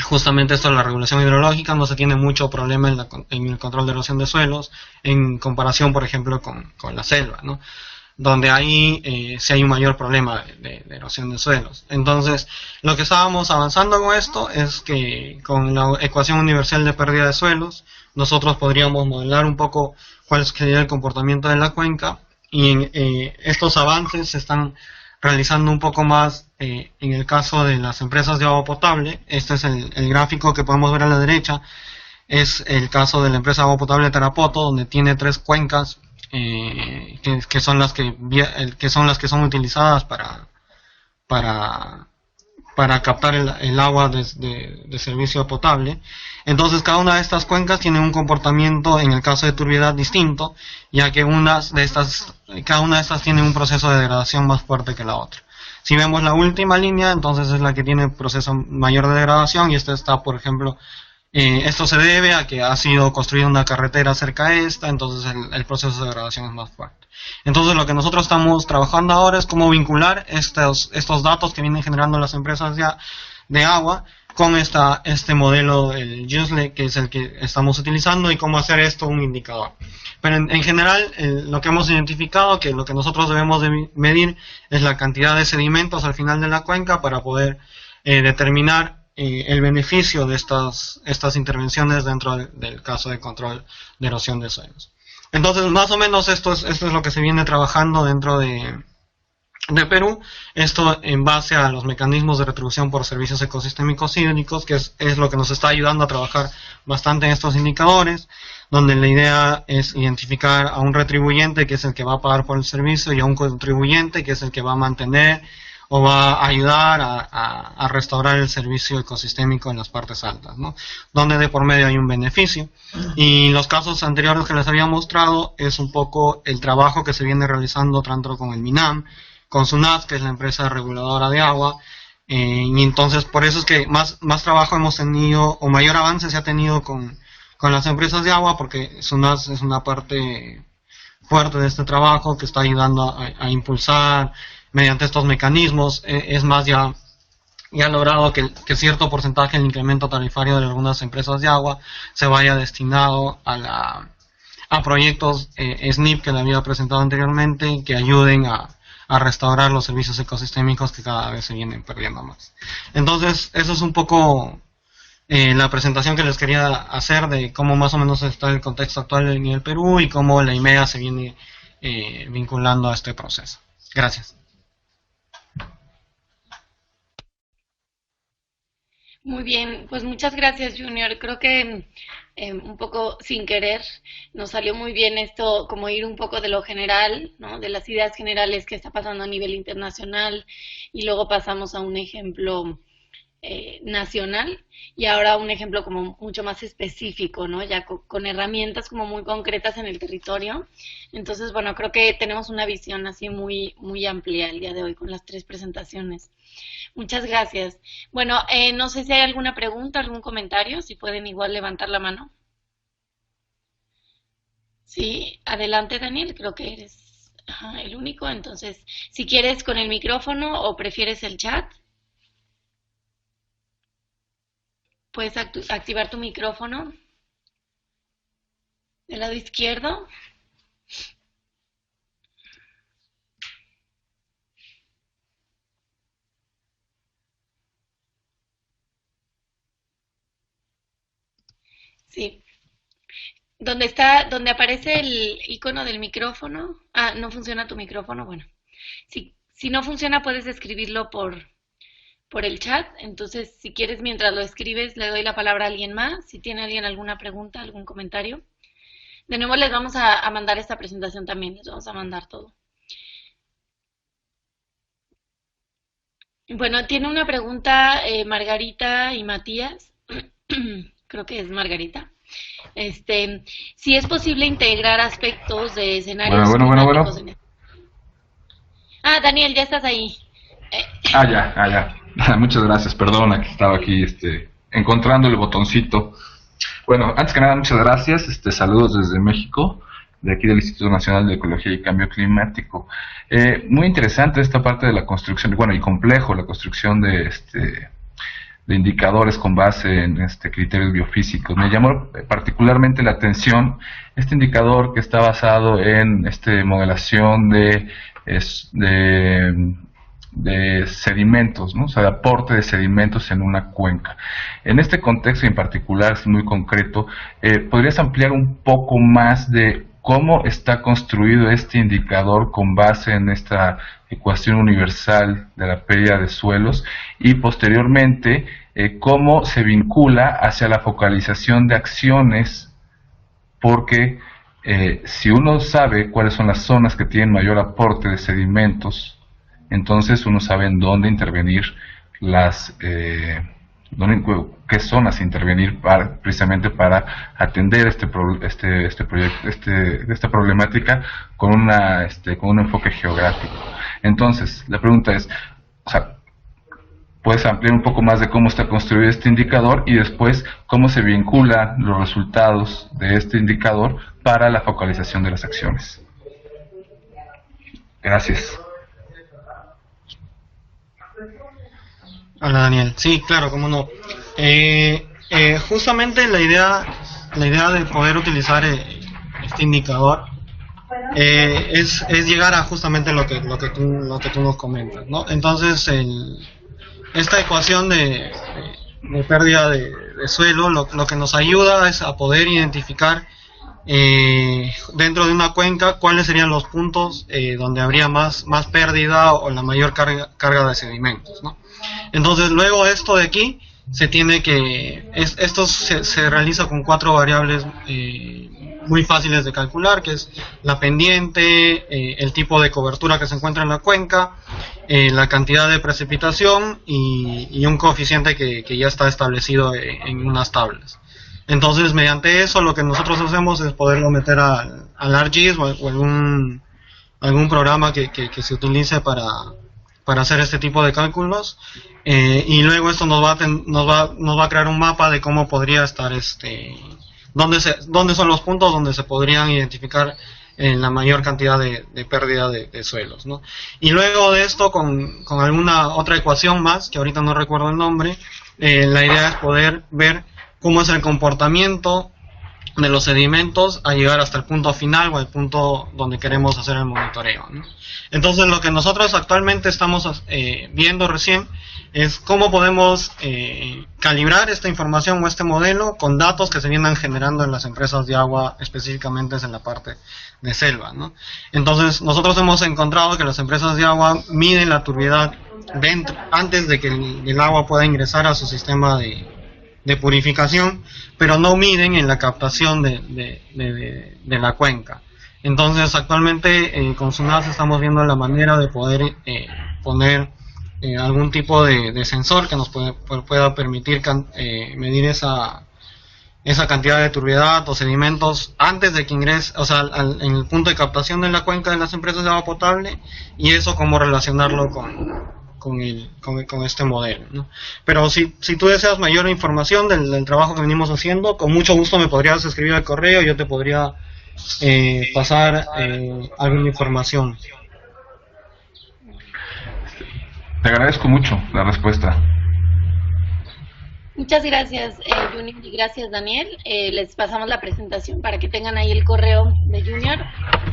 [SPEAKER 6] justamente esto de la regulación hidrológica. No se tiene mucho problema en el control de erosión de suelos, en comparación, por ejemplo, con la selva, ¿no? Donde ahí sí hay un mayor problema de erosión de suelos. Entonces, lo que estábamos avanzando con esto es que con la ecuación universal de pérdida de suelos, nosotros podríamos modelar un poco cuál sería el comportamiento de la cuenca, y estos avances se están realizando un poco más en el caso de las empresas de agua potable. Este es el gráfico que podemos ver a la derecha, es el caso de la empresa de agua potable Tarapoto, donde tiene 3 cuencas que son las que son utilizadas para captar el agua de servicio potable. Entonces, cada una de estas cuencas tiene un comportamiento, en el caso de turbiedad, distinto, ya que cada una de estas tiene un proceso de degradación más fuerte que la otra. Si vemos la última línea, entonces es la que tiene proceso mayor de degradación, y esta está, por ejemplo, esto se debe a que ha sido construida una carretera cerca de esta, entonces el proceso de degradación es más fuerte. Entonces, lo que nosotros estamos trabajando ahora es cómo vincular estos datos que vienen generando las empresas de agua con este modelo, el JUSLE, que es el que estamos utilizando, y cómo hacer esto un indicador. Pero en general, lo que hemos identificado, que lo que nosotros debemos de medir es la cantidad de sedimentos al final de la cuenca para poder determinar el beneficio de estas intervenciones dentro del caso de control de erosión de suelos. Entonces, más o menos esto es lo que se viene trabajando dentro de de Perú, esto en base a los mecanismos de retribución por servicios ecosistémicos hídricos, que es lo que nos está ayudando a trabajar bastante en estos indicadores, donde la idea es identificar a un retribuyente, que es el que va a pagar por el servicio, y a un contribuyente, que es el que va a mantener o va a ayudar a restaurar el servicio ecosistémico en las partes altas, ¿no? Donde de por medio hay un beneficio. Y los casos anteriores que les había mostrado es un poco el trabajo que se viene realizando tanto con el MINAM, con SUNAT, que es la empresa reguladora de agua, y entonces por eso es que más trabajo hemos tenido, o mayor avance se ha tenido con las empresas de agua, porque SUNAT es una parte fuerte de este trabajo que está ayudando a impulsar mediante estos mecanismos. Es más, ya ha logrado que cierto porcentaje del incremento tarifario de algunas empresas de agua se vaya destinado a proyectos SNIP que le había presentado anteriormente, que ayuden a restaurar los servicios ecosistémicos que cada vez se vienen perdiendo más. Entonces, eso es un poco la presentación que les quería hacer de cómo más o menos está el contexto actual en el Perú y cómo la IMEA se viene vinculando a este proceso. Gracias.
[SPEAKER 1] Muy bien, pues muchas gracias, Junior. Creo que un poco sin querer nos salió muy bien esto, como ir un poco de lo general, ¿no? De las ideas generales que está pasando a nivel internacional, y luego pasamos a un ejemplo nacional, y ahora un ejemplo como mucho más específico, ¿no? Ya con herramientas como muy concretas en el territorio. Entonces, bueno, creo que tenemos una visión así muy, muy amplia el día de hoy con las tres presentaciones. Muchas gracias. Bueno, no sé si hay alguna pregunta, algún comentario, si pueden igual levantar la mano. Sí, adelante, Daniel, creo que eres el único. Entonces, si quieres con el micrófono o prefieres el chat, puedes activar tu micrófono del lado izquierdo. Sí. Donde aparece el icono del micrófono. Ah, no funciona tu micrófono. Bueno, si no funciona puedes escribirlo por el chat. Entonces, si quieres, mientras lo escribes, le doy la palabra a alguien más. Si tiene alguien alguna pregunta, algún comentario. De nuevo les vamos a mandar esta presentación también. Les vamos a mandar todo. Bueno, tiene una pregunta Margarita y Matías. Creo que es Margarita. Si es posible integrar aspectos de escenarios climáticos. Ah, Daniel, ya estás ahí.
[SPEAKER 7] Ya. Muchas gracias, perdona que estaba aquí encontrando el botoncito. Bueno, antes que nada, muchas gracias. Saludos desde México, de aquí del Instituto Nacional de Ecología y Cambio Climático. Muy interesante esta parte de la construcción, bueno, y complejo la construcción de indicadores con base en criterios biofísicos. Me llamó particularmente la atención este indicador que está basado en modelación de sedimentos, ¿no? O sea, de aporte de sedimentos en una cuenca. En este contexto en particular, es muy concreto, ¿podrías ampliar un poco más de cómo está construido este indicador con base en esta ecuación universal de la pérdida de suelos, y posteriormente cómo se vincula hacia la focalización de acciones? Porque si uno sabe cuáles son las zonas que tienen mayor aporte de sedimentos, entonces uno sabe en dónde intervenir, qué zonas intervenir precisamente para atender esta problemática con un enfoque geográfico. Entonces, la pregunta es, o sea, ¿puedes ampliar un poco más de cómo está construido este indicador y después cómo se vinculan los resultados de este indicador para la focalización de las acciones? Gracias.
[SPEAKER 6] Hola, Daniel. Sí, claro, cómo no. Justamente la idea de poder utilizar este indicador es llegar a justamente lo que tú nos comentas, ¿no? Entonces, esta ecuación de pérdida de suelo lo que nos ayuda es a poder identificar dentro de una cuenca, cuáles serían los puntos donde habría más pérdida o la mayor carga de sedimentos, ¿no? Entonces, luego esto de aquí se tiene que, esto se realiza con 4 variables muy fáciles de calcular, que es la pendiente, el tipo de cobertura que se encuentra en la cuenca, la cantidad de precipitación y un coeficiente que ya está establecido en unas tablas. Entonces, mediante eso, lo que nosotros hacemos es poderlo meter al ArcGIS o algún programa que se utilice para hacer este tipo de cálculos, y luego esto nos va a crear un mapa de cómo podría estar dónde son los puntos donde se podrían identificar la mayor cantidad de pérdida de suelos, ¿no? Y luego de esto, con alguna otra ecuación más, que ahorita no recuerdo el nombre, la idea es poder ver cómo es el comportamiento de los sedimentos a llegar hasta el punto final o el punto donde queremos hacer el monitoreo, ¿no? Entonces, lo que nosotros actualmente estamos viendo recién es cómo podemos calibrar esta información o este modelo con datos que se vienen generando en las empresas de agua, específicamente en la parte de selva, ¿no? Entonces, nosotros hemos encontrado que las empresas de agua miden la turbiedad antes de que el agua pueda ingresar a su sistema de purificación, pero no miden en la captación de la cuenca. Entonces, actualmente con SUNAS estamos viendo la manera de poder poner algún tipo de sensor que nos pueda permitir medir esa cantidad de turbiedad o sedimentos antes de que ingrese, o sea, en el punto de captación de la cuenca de las empresas de agua potable, y eso cómo relacionarlo con este modelo, ¿no? Pero si tú deseas mayor información del trabajo que venimos haciendo, con mucho gusto me podrías escribir al correo y yo te podría pasar alguna información.
[SPEAKER 7] Te agradezco mucho la respuesta.
[SPEAKER 1] Muchas gracias, Junior, y gracias, Daniel. Les pasamos la presentación para que tengan ahí el correo de Junior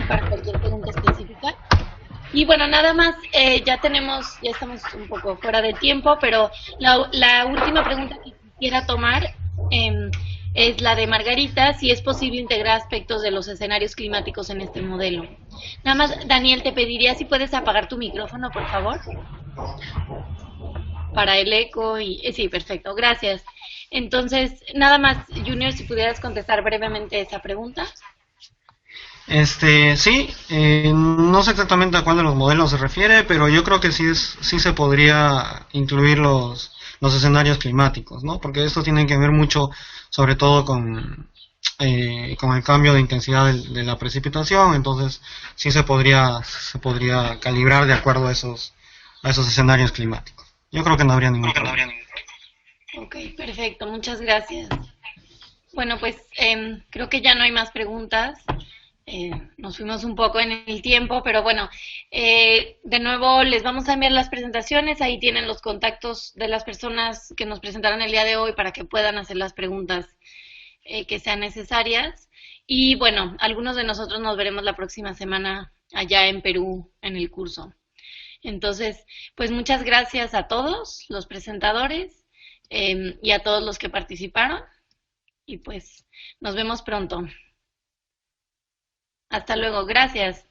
[SPEAKER 1] para cualquier pregunta específica. Y bueno, nada más, ya estamos un poco fuera de tiempo, pero la última pregunta que quisiera tomar es la de Margarita, si es posible integrar aspectos de los escenarios climáticos en este modelo. Nada más, Daniel, te pediría si puedes apagar tu micrófono, por favor, para el eco. Sí, perfecto, gracias. Entonces, nada más, Junior, si pudieras contestar brevemente esa pregunta.
[SPEAKER 6] Sí, no sé exactamente a cuál de los modelos se refiere, pero yo creo que sí se podría incluir los escenarios climáticos, ¿no? Porque esto tiene que ver mucho, sobre todo con el cambio de intensidad de la precipitación. Entonces sí se podría calibrar de acuerdo a esos escenarios climáticos. Yo creo que no habría ningún problema.
[SPEAKER 1] Ok, perfecto, muchas gracias. Bueno, pues creo que ya no hay más preguntas. Nos fuimos un poco en el tiempo, pero bueno, de nuevo les vamos a enviar las presentaciones. Ahí tienen los contactos de las personas que nos presentaron el día de hoy para que puedan hacer las preguntas que sean necesarias. Y bueno, algunos de nosotros nos veremos la próxima semana allá en Perú en el curso. Entonces, pues muchas gracias a todos los presentadores y a todos los que participaron. Y pues nos vemos pronto. Hasta luego, gracias.